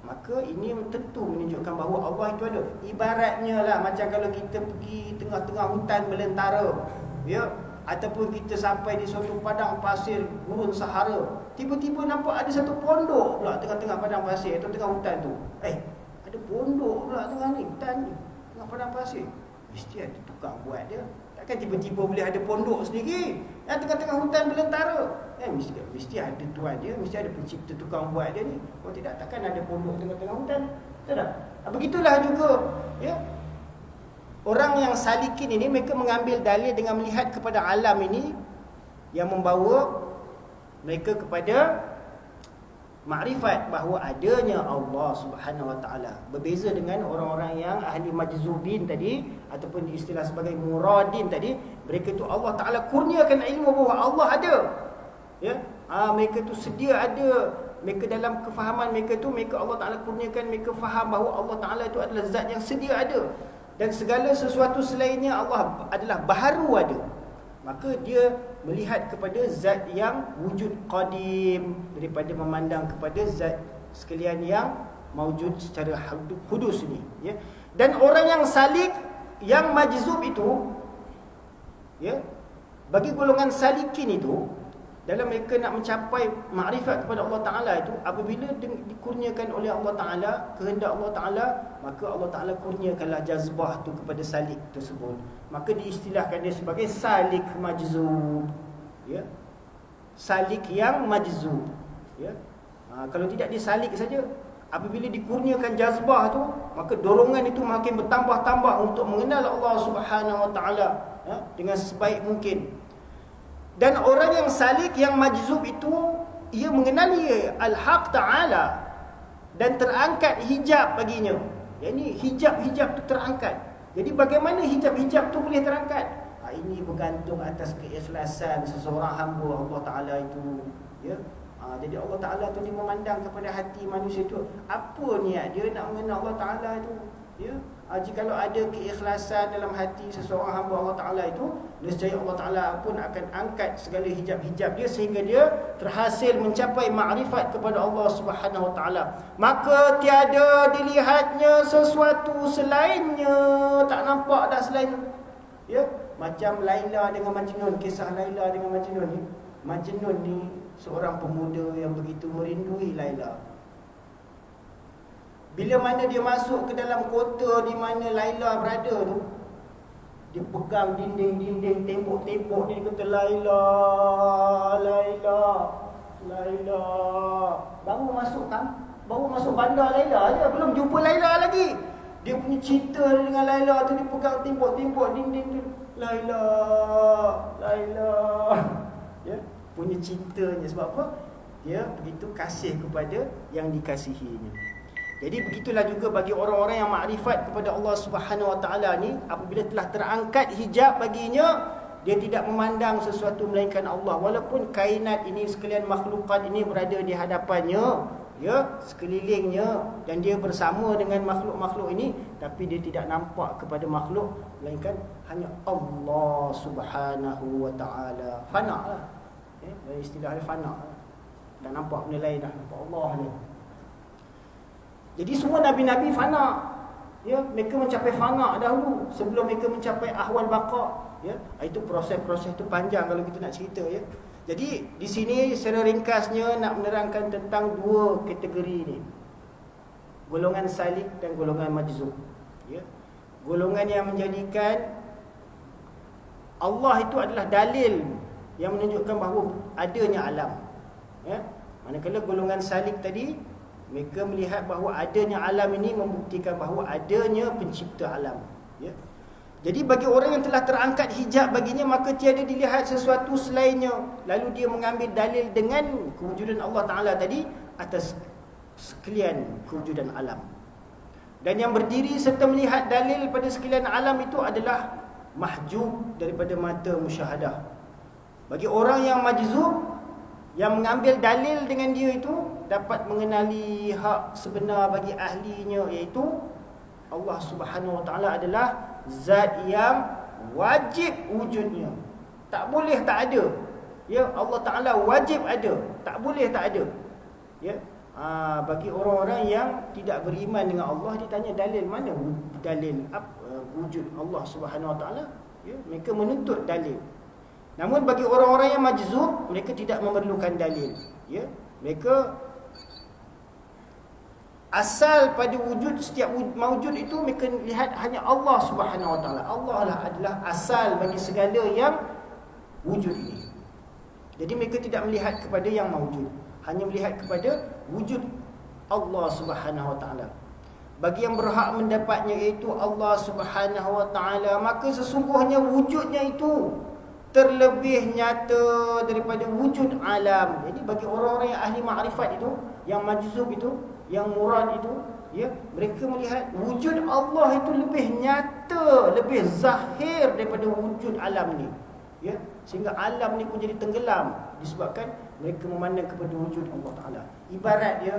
maka ini tentu menunjukkan bahawa Allah itu ada. Ibaratnya lah macam kalau kita pergi tengah-tengah hutan belantara, ya, ataupun kita sampai di suatu padang pasir gurun Sahara, tiba-tiba nampak ada satu pondok pula tengah-tengah padang pasir atau tengah hutan tu. Ada pondok pula tengah ni, hutan ni, tengah padang pasir. Mesti ada tukang buat dia. Takkan tiba-tiba boleh ada pondok sendiri yang tengah-tengah hutan belantara. mesti ada tuan dia, mesti ada pencipta tukang buat dia ni. Kalau tidak, takkan ada pondok tengah-tengah hutan. Betul tak? Begitulah juga, ya. Orang yang salikin ini, mereka mengambil dalil dengan melihat kepada alam ini yang membawa mereka kepada makrifat bahawa adanya Allah Subhanahu Wa Taala. Berbeza dengan orang-orang yang ahli majzubin tadi ataupun istilah sebagai muradin tadi, mereka tu Allah Taala kurniakan ilmu bahawa Allah ada. Ya, mereka tu sedia ada, mereka dalam kefahaman mereka tu, mereka Allah Taala kurniakan mereka faham bahawa Allah Taala itu adalah zat yang sedia ada dan segala sesuatu selainnya Allah adalah baharu ada. Maka dia melihat kepada zat yang wujud qadim daripada memandang kepada zat sekalian yang mawjud secara hudus ni, ya. Dan orang yang salik, yang majzub itu, ya, bagi golongan salikin itu, dalam mereka nak mencapai makrifat kepada Allah Ta'ala itu, apabila dikurniakan oleh Allah Ta'ala, kehendak Allah Ta'ala, maka Allah Ta'ala kurniakanlah jazbah tu kepada salik tersebut. Maka diistilahkan dia sebagai salik majzub, ya. Salik yang majzub, ya. Kalau tidak disalik saja, apabila dikurniakan jazbah tu, maka dorongan itu makin bertambah-tambah untuk mengenal Allah Subhanahu Wa Ta'ala, ya, dengan sebaik mungkin. Dan orang yang salik, yang majzub itu, ia mengenali Al-Haq Ta'ala dan terangkat hijab baginya. Yang hijab-hijab itu terangkat. Jadi bagaimana hijab-hijab itu boleh terangkat? Ini bergantung atas keikhlasan seseorang hamba Allah Ta'ala itu, ya. Jadi Allah Ta'ala itu dia memandang kepada hati manusia itu, apa niat dia nak mengenal Allah Ta'ala itu, ya. Jikalau ada keikhlasan dalam hati seseorang hamba Allah Ta'ala itu, nescaya Allah Ta'ala pun akan angkat segala hijab-hijab dia sehingga dia terhasil mencapai makrifat kepada Allah Subhanahu Wa Ta'ala. Maka tiada dilihatnya sesuatu selainnya, tak nampak dah selain, ya. Macam Laila dengan Majnun, kisah Laila dengan Majnun ni. Majnun ni seorang pemuda yang begitu merindui Laila. Bila mana dia masuk ke dalam kota di mana Laila berada tu, dia pegang dinding-dinding, tembok-tembok ni, dia kata Laila, Laila, Laila. Baru masuk bandar Laila je, belum jumpa Laila lagi. Dia punya cinta dengan Laila tu, dia pegang tembok-tembok, dinding tu, Laila, Laila, ya, punya cintanya. Sebab apa? Dia begitu kasih kepada yang dikasihinya. Jadi begitulah juga bagi orang-orang yang makrifat kepada Allah Subhanahu Wa Taala ni, apabila telah terangkat hijab baginya, dia tidak memandang sesuatu melainkan Allah. Walaupun kainat ini sekalian, makhlukat ini berada di hadapannya, ya, sekelilingnya, dan dia bersama dengan makhluk-makhluk ini, tapi dia tidak nampak kepada makhluk melainkan hanya Allah Subhanahu Wa Taala. Fana lah, istilahnya fana. Tak nampak benda lain dah, nampak Allah ni. Jadi semua Nabi-Nabi fana, ya, mereka mencapai fana dahulu sebelum mereka mencapai ahwal baqa, ya. Itu proses-proses itu panjang kalau kita nak cerita, ya. Jadi di sini secara ringkasnya nak menerangkan tentang dua kategori ni, golongan salik dan golongan majzub, ya. Golongan yang menjadikan Allah itu adalah dalil yang menunjukkan bahawa adanya alam, ya. Manakala golongan salik tadi, mereka melihat bahawa adanya alam ini membuktikan bahawa adanya pencipta alam, ya. Jadi bagi orang yang telah terangkat hijab baginya, maka tiada dilihat sesuatu selainnya. Lalu dia mengambil dalil dengan kewujudan Allah Ta'ala tadi atas sekalian kewujudan alam. Dan yang berdiri serta melihat dalil pada sekalian alam itu adalah mahjub daripada mata musyahadah. Bagi orang yang majzub, yang mengambil dalil dengan dia itu, dapat mengenali hak sebenar bagi ahlinya, iaitu Allah Subhanahu Wa Taala adalah zat yang wajib wujudnya, tak boleh tak ada, ya. Allah Ta'ala wajib ada, tak boleh tak ada, ya. Bagi orang-orang yang tidak beriman dengan Allah, ditanya dalil, mana dalil wujud Allah Subhanahu Wa Taala, ya, mereka menuntut dalil. Namun bagi orang-orang yang majzub, mereka tidak memerlukan dalil, ya. Mereka asal pada wujud, setiap mawjud itu mereka lihat hanya Allah Subhanahu Wa Taala. Allah lah adalah asal bagi segala yang wujud ini. Jadi mereka tidak melihat kepada yang mawjud, hanya melihat kepada wujud Allah Subhanahu wa taala. Bagi yang berhak mendapatnya iaitu Allah Subhanahu wa taala, maka sesungguhnya wujudnya itu terlebih nyata daripada wujud alam. Jadi bagi orang-orang yang ahli makrifat itu, yang majzub itu, yang murad itu, ya, mereka melihat wujud Allah itu lebih nyata, lebih zahir daripada wujud alam ni. Ya, sehingga alam ni pun jadi tenggelam disebabkan mereka memandang kepada wujud Allah Taala. Ibarat dia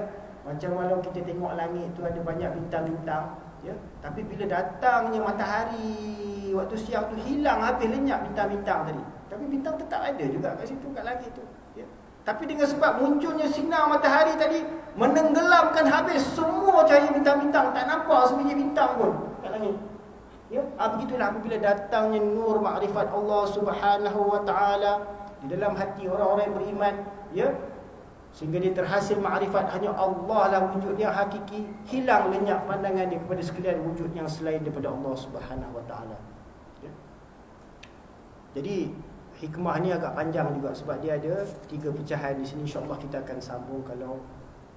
macam kalau kita tengok langit tu ada banyak bintang-bintang, ya, tapi bila datangnya matahari waktu siang tu hilang habis lenyap bintang-bintang tadi. Tapi bintang tetap ada juga kat situ, kat langit tu, ya. Tapi dengan sebab munculnya sinar matahari tadi menenggelamkan habis semua cahaya bintang-bintang, tak nampak sebiji bintang pun kat langit. Ya, begitulah apabila datangnya nur makrifat Allah Subhanahu wa taala di dalam hati orang-orang yang beriman, ya, sehingga dia terhasil makrifat hanya Allah lah wujud yang hakiki, hilang lenyap pandangan dia kepada sekalian wujud yang selain daripada Allah Subhanahu wa taala. Ya. Jadi hikmah ni agak panjang juga sebab dia ada 3 pecahan di sini. InsyaAllah kita akan sambung kalau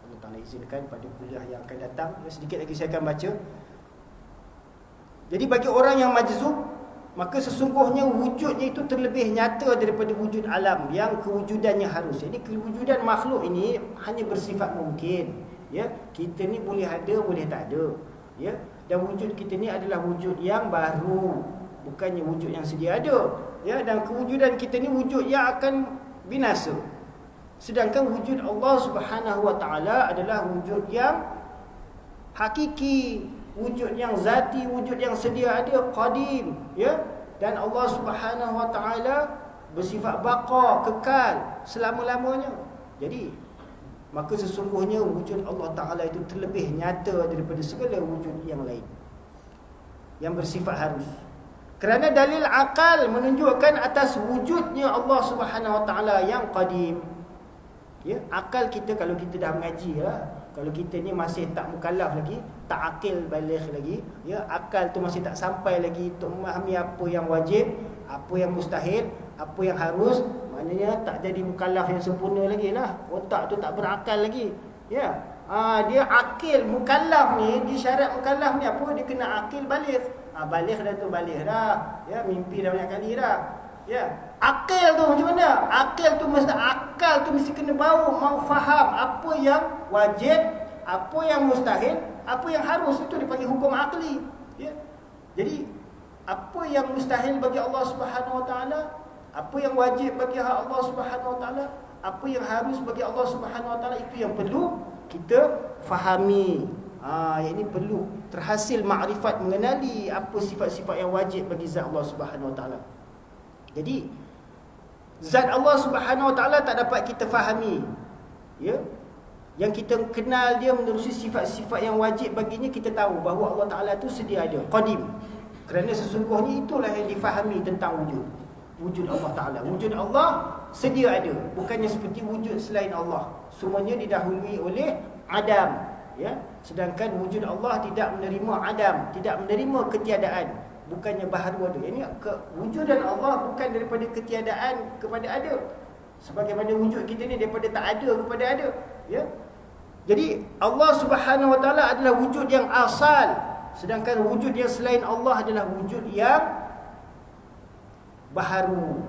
Allah Taala izinkan pada kuliah yang akan datang. Ya, sedikit lagi saya akan baca. Jadi bagi orang yang majzub, maka sesungguhnya wujudnya itu terlebih nyata daripada wujud alam yang kewujudannya harus. Jadi kewujudan makhluk ini hanya bersifat mungkin. Ya, kita ni boleh ada, boleh tak ada. Ya, dan wujud kita ni adalah wujud yang baru, bukannya wujud yang sedia ada. Ya, dan kewujudan kita ni wujud yang akan binasa. Sedangkan wujud Allah Subhanahu wa taala adalah wujud yang hakiki, wujud yang zati, wujud yang sedia ada, qadim, ya. Dan Allah Subhanahu wa taala bersifat baqa, kekal selama-lamanya. Jadi maka sesungguhnya wujud Allah taala itu terlebih nyata daripada segala wujud yang lain yang bersifat harus. Kerana dalil akal menunjukkan atas wujudnya Allah Subhanahu wa taala yang qadim. Ya, akal kita kalau kita dah mengaji lah, kalau kita ni masih tak mukallaf lagi, tak akil baligh lagi, ya, akal tu masih tak sampai lagi untuk memahami apa yang wajib, apa yang mustahil, apa yang harus, maknanya tak jadi mukallaf yang sempurna lagi lah. Otak tu tak berakal lagi. Ya. Dia akil mukallaf ni, di syarat mukallaf ni apa? Dia kena akil baligh. Baligh dah tu baligh dah. Ya, mimpi dah banyak kali dah. Ya. Akil tu macam mana? Akal tu mesti kena mau faham apa yang wajib, apa yang mustahil, apa yang harus. Itu dipanggil hukum akli. Ya. Jadi apa yang mustahil bagi Allah Subhanahu wa taala, apa yang wajib bagi Allah Subhanahu wa taala, apa yang harus bagi Allah Subhanahu wa taala, itu yang perlu kita fahami. Yang ini perlu terhasil makrifat mengenali apa sifat-sifat yang wajib bagi zat Allah Subhanahu wa taala. Jadi zat Allah Subhanahu wa taala tak dapat kita fahami. Ya. Yang kita kenal dia menerusi sifat-sifat yang wajib baginya, kita tahu bahawa Allah taala itu sedia ada, qadim. Kerana sesungguhnya itulah yang difahami tentang wujud Allah taala. Wujud Allah sedia ada, bukannya seperti wujud selain Allah. Semuanya didahului oleh adam, ya. Sedangkan wujud Allah tidak menerima adam, tidak menerima ketiadaan, bukannya baharu ada. Ini kewujudan Allah bukan daripada ketiadaan kepada ada, sebagaimana wujud kita ni daripada tak ada kepada ada, ya. Jadi Allah Subhanahu wa taala adalah wujud yang asal, sedangkan wujud yang selain Allah adalah wujud yang baharu,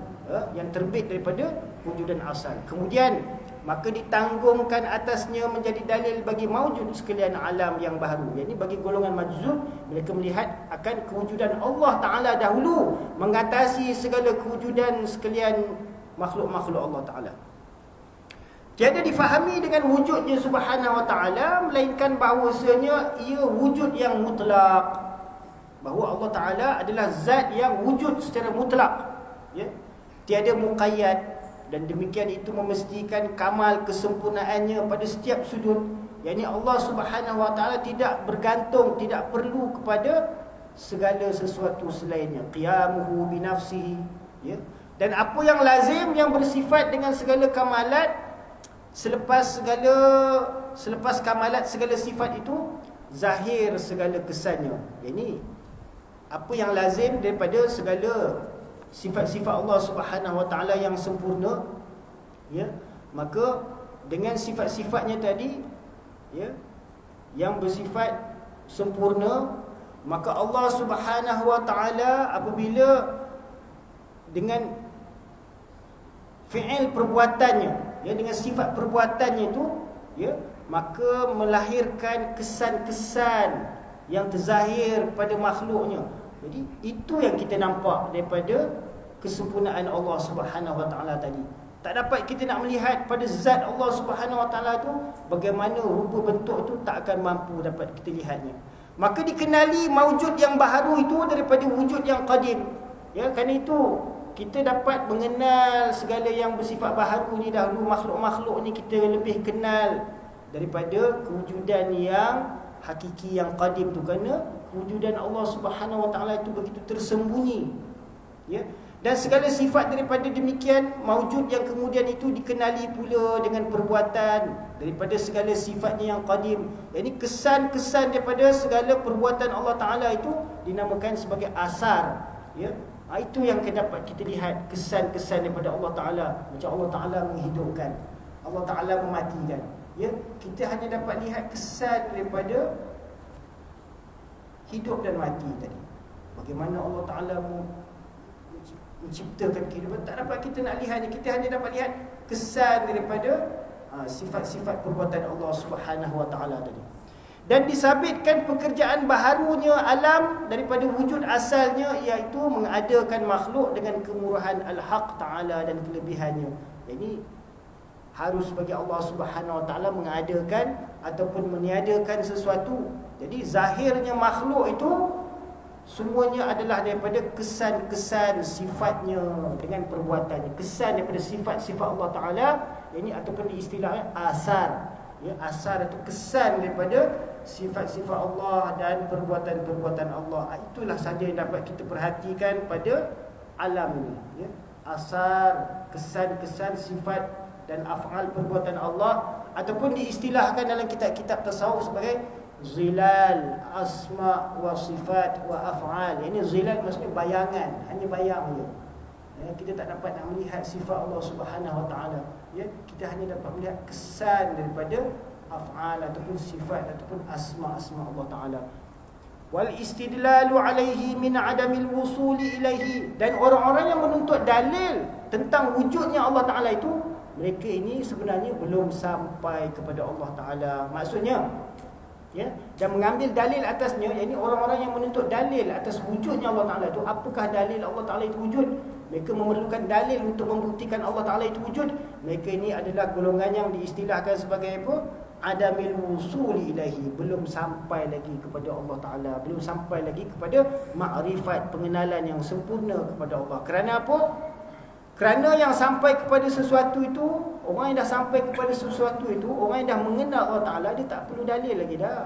yang terbit daripada wujudan asal. Kemudian maka ditanggungkan atasnya menjadi dalil bagi maujud sekalian alam yang baharu. Jadi bagi golongan majzub, mereka melihat akan kewujudan Allah Ta'ala dahulu mengatasi segala kewujudan sekalian makhluk-makhluk Allah Ta'ala. Tiada difahami dengan wujudnya Subhanahu Wa Ta'ala, melainkan bahawasanya ia wujud yang mutlak. Bahawa Allah Ta'ala adalah zat yang wujud secara mutlak, ya? Tiada muqayyad. Dan demikian itu memastikan kamal kesempurnaannya pada setiap sudut. Yakni Allah Subhanahu wa taala tidak bergantung, tidak perlu kepada segala sesuatu selainnya. Qiyamuhu bi nafsihi, ya. Dan apa yang lazim yang bersifat dengan segala kamalat, selepas kamalat segala sifat itu zahir segala kesannya. Yakni apa yang lazim daripada segala sifat-sifat Allah Subhanahu wa taala yang sempurna, Ya, maka dengan sifat-sifatnya tadi, ya, yang bersifat sempurna, maka Allah Subhanahu wa taala apabila dengan fi'il perbuatannya, ya, dengan sifat perbuatannya itu, ya, maka melahirkan kesan-kesan yang terzahir pada makhluknya. Jadi itu yang kita nampak daripada kesempurnaan Allah Subhanahu wa taala tadi. Tak dapat kita nak melihat pada zat Allah Subhanahu wa taala tu bagaimana rupa bentuk tu, tak akan mampu dapat kita lihatnya. Maka dikenali maujud yang baharu itu daripada wujud yang qadim. Ya, kerana itu kita dapat mengenal segala yang bersifat baharu ni dahulu, makhluk-makhluk ni kita lebih kenal daripada kewujudan yang hakiki yang qadim tu, kerana kewujudan Allah Subhanahu wa taala itu begitu tersembunyi. Ya. Dan segala sifat daripada demikian maujud yang kemudian itu dikenali pula dengan perbuatan daripada segala sifatnya yang qadim. Jadi kesan-kesan daripada segala perbuatan Allah Ta'ala itu dinamakan sebagai asar. Ya? Itu yang dapat kita lihat, kesan-kesan daripada Allah Ta'ala. Macam Allah Ta'ala menghidupkan, Allah Ta'ala mematikan. Ya? Kita hanya dapat lihat kesan daripada hidup dan mati tadi. Bagaimana Allah Ta'ala menciptakan kehidupan, tak dapat kita nak lihatnya. Kita hanya dapat lihat kesan daripada sifat-sifat perbuatan Allah Subhanahu wa taala tadi. Dan disabitkan pekerjaan baharunya alam daripada wujud asalnya, iaitu mengadakan makhluk dengan kemurahan Al-Haq Ta'ala dan kelebihannya. Jadi harus bagi Allah Subhanahu wa taala mengadakan ataupun meniadakan sesuatu. Jadi zahirnya makhluk itu semuanya adalah daripada kesan-kesan sifatnya dengan perbuatannya, kesan daripada sifat-sifat Allah Ta'ala. Ini ataupun diistilahkan asar. Ya, asar itu kesan daripada sifat-sifat Allah dan perbuatan-perbuatan Allah. Itulah saja yang dapat kita perhatikan pada alam ini. Ya, asar, kesan-kesan sifat dan af'al perbuatan Allah, ataupun diistilahkan dalam kitab-kitab tasawuf sebagai zilal asma wa sifat wa af'al. Ini zilal maksudnya bayangan, hanya bayang je. Ya, kita tak dapat nak melihat sifat Allah Subhanahu wa taala. Ya, kita hanya dapat melihat kesan daripada af'al ataupun sifat ataupun asma-asma Allah Taala. Wal istidlalu alaihi min adamil wusuli ilaihi. Dan orang-orang yang menuntut dalil tentang wujudnya Allah Taala itu, mereka ini sebenarnya belum sampai kepada Allah Taala. Maksudnya, ya, dan mengambil dalil atasnya, yakni orang-orang yang menuntut dalil atas wujudnya Allah Taala itu, apakah dalil Allah Taala itu wujud? Mereka memerlukan dalil untuk membuktikan Allah Taala itu wujud. Mereka ini adalah golongan yang diistilahkan sebagai apa? Adamil wusuli ilaihi, belum sampai lagi kepada Allah Taala, belum sampai lagi kepada makrifat, pengenalan yang sempurna kepada Allah. Kerana apa? Kerana yang sampai kepada sesuatu itu, orang yang dah sampai kepada sesuatu itu, orang yang dah mengenal Allah Ta'ala, dia tak perlu dalil lagi dah.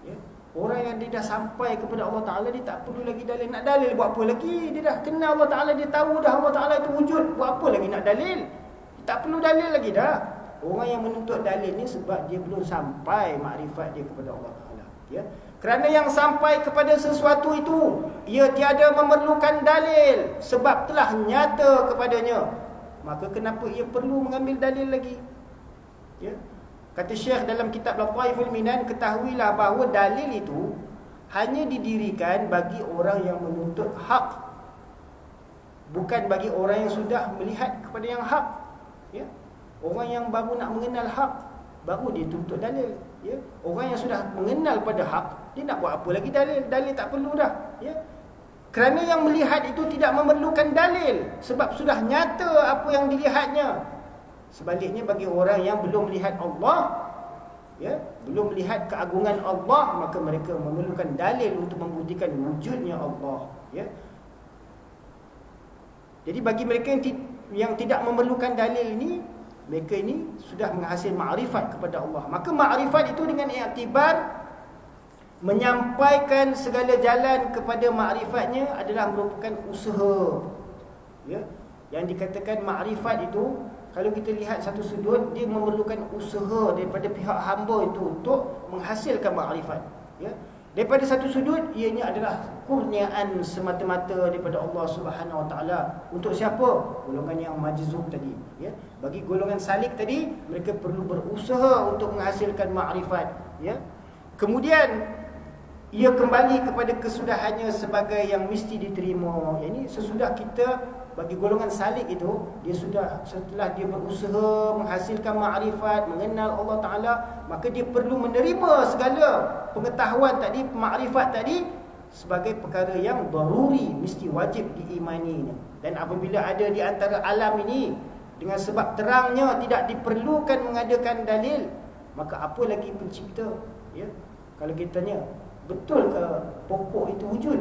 Ya? Orang yang dia dah sampai kepada Allah Ta'ala, dia tak perlu lagi dalil. Nak dalil buat apa lagi? Dia dah kenal Allah Ta'ala, dia tahu dah Allah Ta'ala itu wujud. Buat apa lagi nak dalil? Dia tak perlu dalil lagi dah. Orang yang menuntut dalil ni sebab dia belum sampai makrifat dia kepada Allah Ta'ala. Ya? Kerana yang sampai kepada sesuatu itu, ia tiada memerlukan dalil sebab telah nyata kepadanya. Maka kenapa ia perlu mengambil dalil lagi? Ya? Kata Syekh dalam kitab Lataiful Minan, ketahuilah bahawa dalil itu hanya didirikan bagi orang yang menuntut hak, bukan bagi orang yang sudah melihat kepada yang hak. Ya? Orang yang baru nak mengenal hak, baru dia tuntut dalil. Ya? Orang yang sudah mengenal pada hak, dia nak buat apa lagi dalil? Dalil tak perlu dah. Ya? Kerana yang melihat itu tidak memerlukan dalil sebab sudah nyata apa yang dilihatnya. Sebaliknya bagi orang yang belum melihat Allah, ya, belum melihat keagungan Allah, maka mereka memerlukan dalil untuk membuktikan wujudnya Allah. Ya? Jadi bagi mereka yang tidak memerlukan dalil ini, mereka ini sudah menghasil ma'rifat kepada Allah. Maka ma'rifat itu dengan iktibar menyampaikan segala jalan kepada ma'rifatnya adalah merupakan usaha. Ya? Yang dikatakan ma'rifat itu, kalau kita lihat satu sudut, dia memerlukan usaha daripada pihak hamba itu untuk menghasilkan ma'rifat. Ya? Daripada satu sudut, ianya adalah kurniaan semata-mata daripada Allah Subhanahu Wa Taala. Untuk siapa? Golongan yang majzub tadi, ya. Bagi golongan salik tadi, mereka perlu berusaha untuk menghasilkan makrifat, ya. Kemudian ia kembali kepada kesudahannya sebagai yang mesti diterima. Ini sesudah kita, bagi golongan salik itu, dia sudah, setelah dia berusaha menghasilkan makrifat, mengenal Allah Ta'ala, maka dia perlu menerima segala pengetahuan tadi, makrifat tadi, sebagai perkara yang daruri, mesti wajib diimaninya. Dan apabila ada di antara alam ini, dengan sebab terangnya tidak diperlukan mengadakan dalil, maka apa lagi pencipta? Ya? Kalau kita tanya, betul ke pokok itu wujud?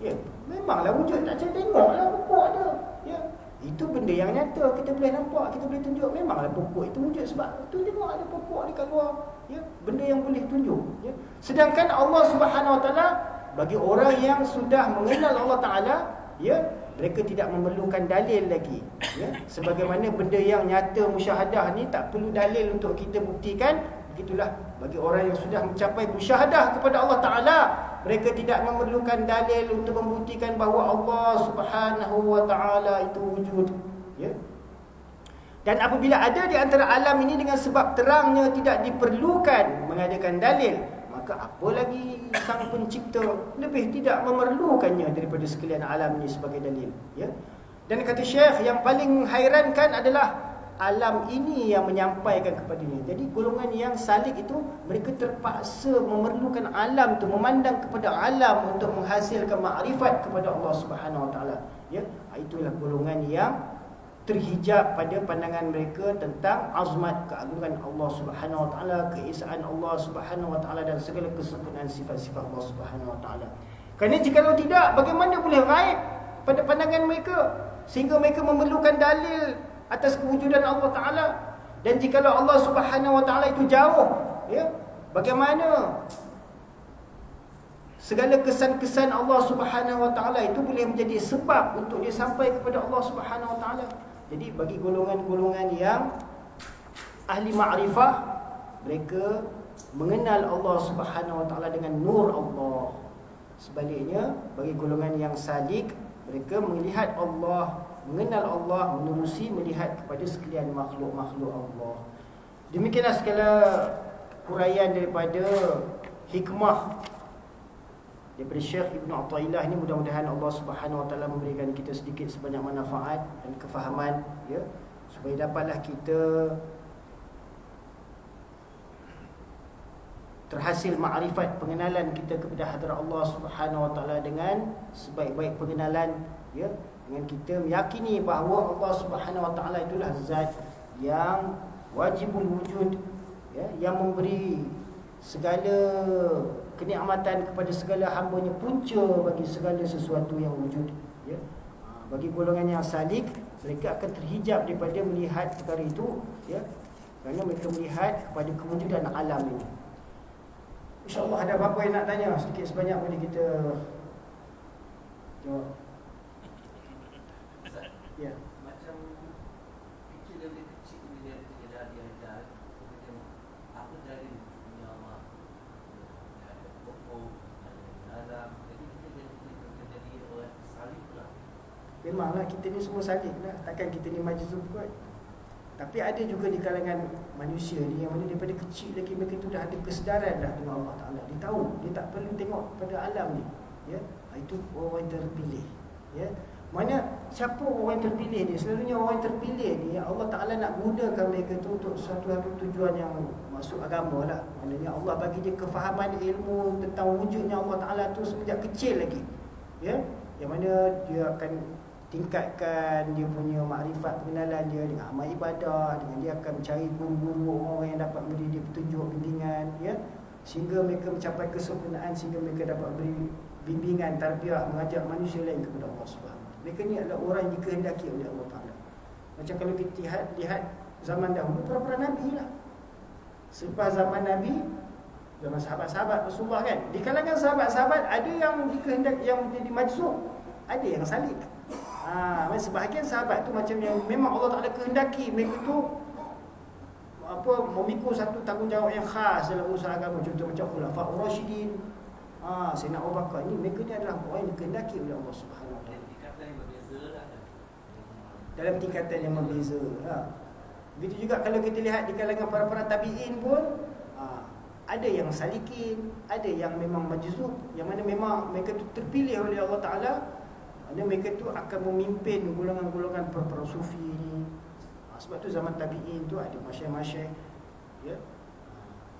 Ya, memanglah wujud, tak saya tengoklah pokok ada. Ya, itu benda yang nyata, kita boleh nampak, kita boleh tunjuk. Memanglah pokok itu wujud sebab tu tengok ada pokok dekat luar. Ya, benda yang boleh tunjuk. Ya. Sedangkan Allah Subhanahu Wa Taala, bagi orang yang sudah mengenal Allah Taala, ya, mereka tidak memerlukan dalil lagi. Ya, sebagaimana benda yang nyata musyahadah ni tak perlu dalil untuk kita buktikan. Begitulah bagi orang yang sudah mencapai musyahadah kepada Allah Ta'ala, mereka tidak memerlukan dalil untuk membuktikan bahawa Allah Subhanahu Wa Ta'ala itu wujud, ya. Dan apabila ada di antara alam ini dengan sebab terangnya tidak diperlukan mengadakan dalil, maka apa lagi sang pencipta lebih tidak memerlukannya daripada sekalian alam ini sebagai dalil, ya. Dan kata Syekh, yang paling menghairankan adalah alam ini yang menyampaikan kepadanya. Jadi golongan yang salik itu, mereka terpaksa memerlukan alam itu, memandang kepada alam untuk menghasilkan makrifat kepada Allah Subhanahu Wa Taala. Ya, itulah golongan yang terhijab pada pandangan mereka tentang azmat, keagungan Allah Subhanahu Wa Taala, keesaan Allah Subhanahu Wa Taala dan segala kesempurnaan sifat-sifat Allah Subhanahu Wa Taala. Kerana jikalau tidak, bagaimana boleh raib pada pandangan mereka sehingga mereka memerlukan dalil atas kewujudan Allah Ta'ala. Dan jikalau Allah Subhanahu Wa Ta'ala itu jauh, ya, bagaimana segala kesan-kesan Allah Subhanahu Wa Ta'ala itu boleh menjadi sebab untuk dia sampai kepada Allah Subhanahu Wa Ta'ala. Jadi bagi golongan-golongan yang ahli ma'rifah, mereka mengenal Allah Subhanahu Wa Ta'ala dengan nur Allah. Sebaliknya, bagi golongan yang salik, mereka melihat Allah, mengenal Allah, menerusi melihat kepada sekalian makhluk-makhluk Allah. Demikianlah segala huraian daripada hikmah daripada Syekh Ibn Athaillah ini. Mudah-mudahan Allah Subhanahu Wa Taala memberikan kita sedikit sebanyak manfaat dan kefahaman, ya, supaya dapatlah kita terhasil makrifat, pengenalan kita kepada hadrat Allah Subhanahu Wa Taala dengan sebaik-baik pengenalan, ya, dengan kita meyakini bahawa Allah Subhanahu Wa Taala itulah zat yang wajibul wujud, ya, yang memberi segala kenikmatan kepada segala hamba-Nya, punca bagi segala sesuatu yang wujud, ya. Bagi golongan yang salik, mereka akan terhijab daripada melihat perkara itu, ya, kerana mereka melihat kepada kewujudan alam ini. InsyaAllah ada apa-apa yang nak tanya, sedikit sebanyak boleh kita jawab. Ya. Macam kecil dari kecil dia ada apa dari dunia Allah, ada pokok, ada alam. Jadi kita jadi orang salib lah. Memanglah kita ni semua salik lah, takkan kita ni majzub kot. Tapi ada juga di kalangan manusia ni yang mana daripada kecil lagi mereka tu dah ada kesedaran dah dengan Allah Ta'ala. Dia tahu, dia tak perlu tengok pada alam ni, ya. Itu orang yang terpilih, ya. Mana siapa orang yang terpilih ni? Selalunya orang yang terpilih ni Allah Ta'ala nak gunakan mereka tu untuk satu tujuan yang masuk agama lah. Maknanya Allah bagi dia kefahaman ilmu tentang wujudnya Allah Ta'ala tu semenjak kecil lagi, ya. Yang mana dia akan tingkatkan dia punya makrifat, pengenalan dia dengan amal ibadah, dengan dia akan mencari guru-guru, orang yang dapat beri dia petunjuk, bimbingan, ya, sehingga mereka mencapai kesempurnaan, sehingga mereka dapat beri bimbingan, tarbiyah, mengajak manusia lain kepada Allah Subhanahu. Mereka ni adalah orang yang dikehendaki oleh Allah Ta'ala. Macam kalau kita lihat zaman dahulu, para Nabi lah. Selepas zaman Nabi, zaman sahabat-sahabat Rasulullah kan, di kalangan sahabat-sahabat ada yang dikehendaki, yang menjadi majzub, ada yang salib. Sebahagian sahabat tu macam yang memang Allah Ta'ala kehendaki mereka tu memikul satu tanggungjawab yang khas dalam urusan agama. Contoh macam Khulafaur Rasyidin, Sayyidina Abu Bakar ni mereka ni adalah orang yang dikehendaki oleh Allah Subhanahu Wa Taala. Tingkatan yang berbeza lah kan. Dalam tingkatan yang berbeza. Begitu juga kalau kita lihat di kalangan para tabi'in pun, ada yang salikin, ada yang memang majzub, yang mana memang mereka tu terpilih oleh Allah Ta'ala, ada mereka tu akan memimpin golongan-golongan para sufi ni. Sebab tu zaman tabi'in tu ada masyayikh-masyayikh, ya.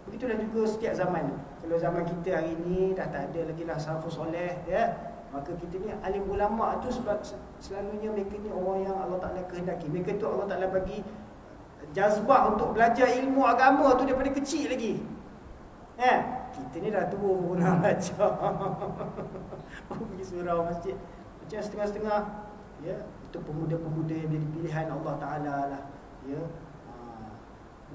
Begitulah juga setiap zaman. Kalau zaman kita hari ni dah tak ada lagi lah salafus soleh, ya, maka kita ni alim ulama' tu sebab selalunya mereka ni orang yang Allah Ta'ala kehendaki. Mereka tu Allah Ta'ala bagi jazbah untuk belajar ilmu agama tu daripada kecil lagi. Kita ni dah tua pun nak baca. Pergi surau masjid macam setengah-setengah, ya. Itu pemuda-pemuda yang jadi pilihan Allah Ta'ala lah, ya.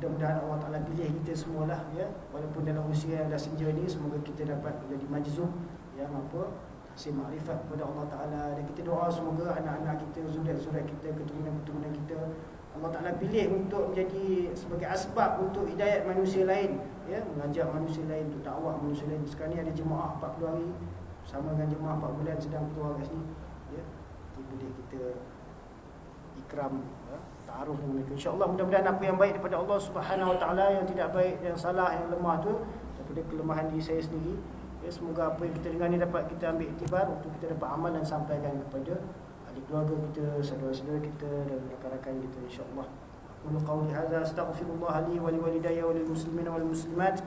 Mudah-mudahan Allah Ta'ala pilih kita semualah, ya. Walaupun dalam usia yang dah senja ni, semoga kita dapat menjadi majzub, ya, hasil makrifat kepada Allah Ta'ala. Dan kita doa semoga anak-anak kita, zuriat-zuriat kita, keturunan-keturunan kita, Allah Ta'ala pilih untuk menjadi sebagai asbab untuk hidayat manusia lain, ya, mengajak manusia lain, untuk dakwah manusia lain. Sekarang ni ada jemaah 40 hari sama dengan jemaah 4 bulan sedang keluar kat sini, ya. Jadi boleh kita ikram, ya, ta'aruf dengan mereka. InsyaAllah mudah-mudahan apa yang baik daripada Allah Subhanahu Wa Ta'ala, yang tidak baik, yang salah, yang lemah tu daripada kelemahan diri saya sendiri, ya. Semoga apa yang kita dengar ni dapat kita ambil iktibar untuk kita dapat amal dan sampaikan kepada ahli keluarga kita, saudara-saudara kita dan rakan-rakan kita, insya-Allah. Qul qawli hadza astaghfirullah li wa liwalidayya wa lil muslimina wal muslimat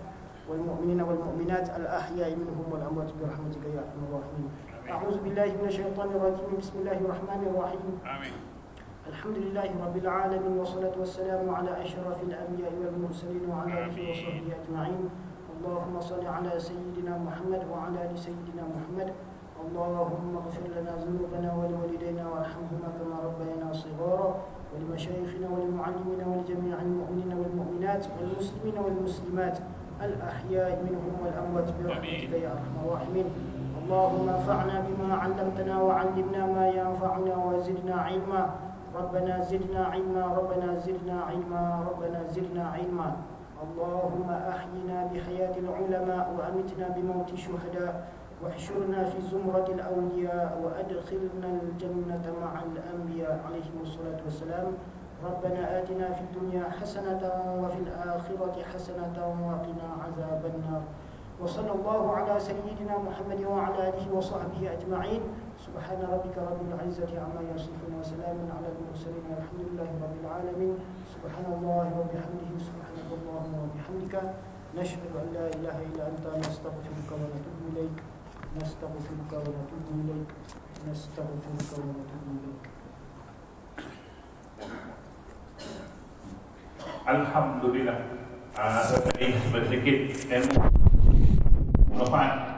wal mu'minina wal mu'minat al ahya'i minhum wal amwat bi rahmatika ya arhamar rahimin. A'udzu billahi minasyaitonir rajim. Bismillahirrahmanirrahim. Amin. Alhamdulillahi rabbil alamin wassalatu wassalamu ala asyrafil anbiya'i wal mursalin wa ala alihi wa sahbihi ajma'in. Allahumma shalli ala sayyidina Muhammad wa ala ali sayyidina Muhammad. اللهم اغفر لنا ذنوبنا ولوالدينا وارحمهما كما ربيانا صغارا ولمشايخنا ولمعلمينا ولجميع المؤمنين والمؤمنات والمسلمين والمسلمات الأحياء منهم والأموات برحمتك يا أرحم الراحمين. اللهم انفعنا بما علمتنا وعلمنا ما ينفعنا وزدنا علما. ربنا زدنا علما ربنا زدنا علما ربنا زدنا علما. اللهم أحينا بحياة العلماء وأمتنا بموت الشهداء واحشرنا في زمرة الأولياء وأدخلنا الجنة مع الأنبياء عليهم الصلاة والسلام. ربنا آتنا في الدنيا حسنة وفي الآخرة حسنة وقنا عذاب النار. وصلى الله على سيدنا محمد وعلى آله وصحبه أجمعين. سبحان ربك رب العزة عما يصفون وسلام على المرسلين والحمد لله رب العالمين. سبحان الله وبحمده سبحانك اللهم وبحمدك نشهد أن لا إله إلا أنت نستغفرك ونتوب إليك نستغفرك ونتوب إليك نستغفرك ونتوب إليك. Alhamdulillah. Sedikit ilmu manfaat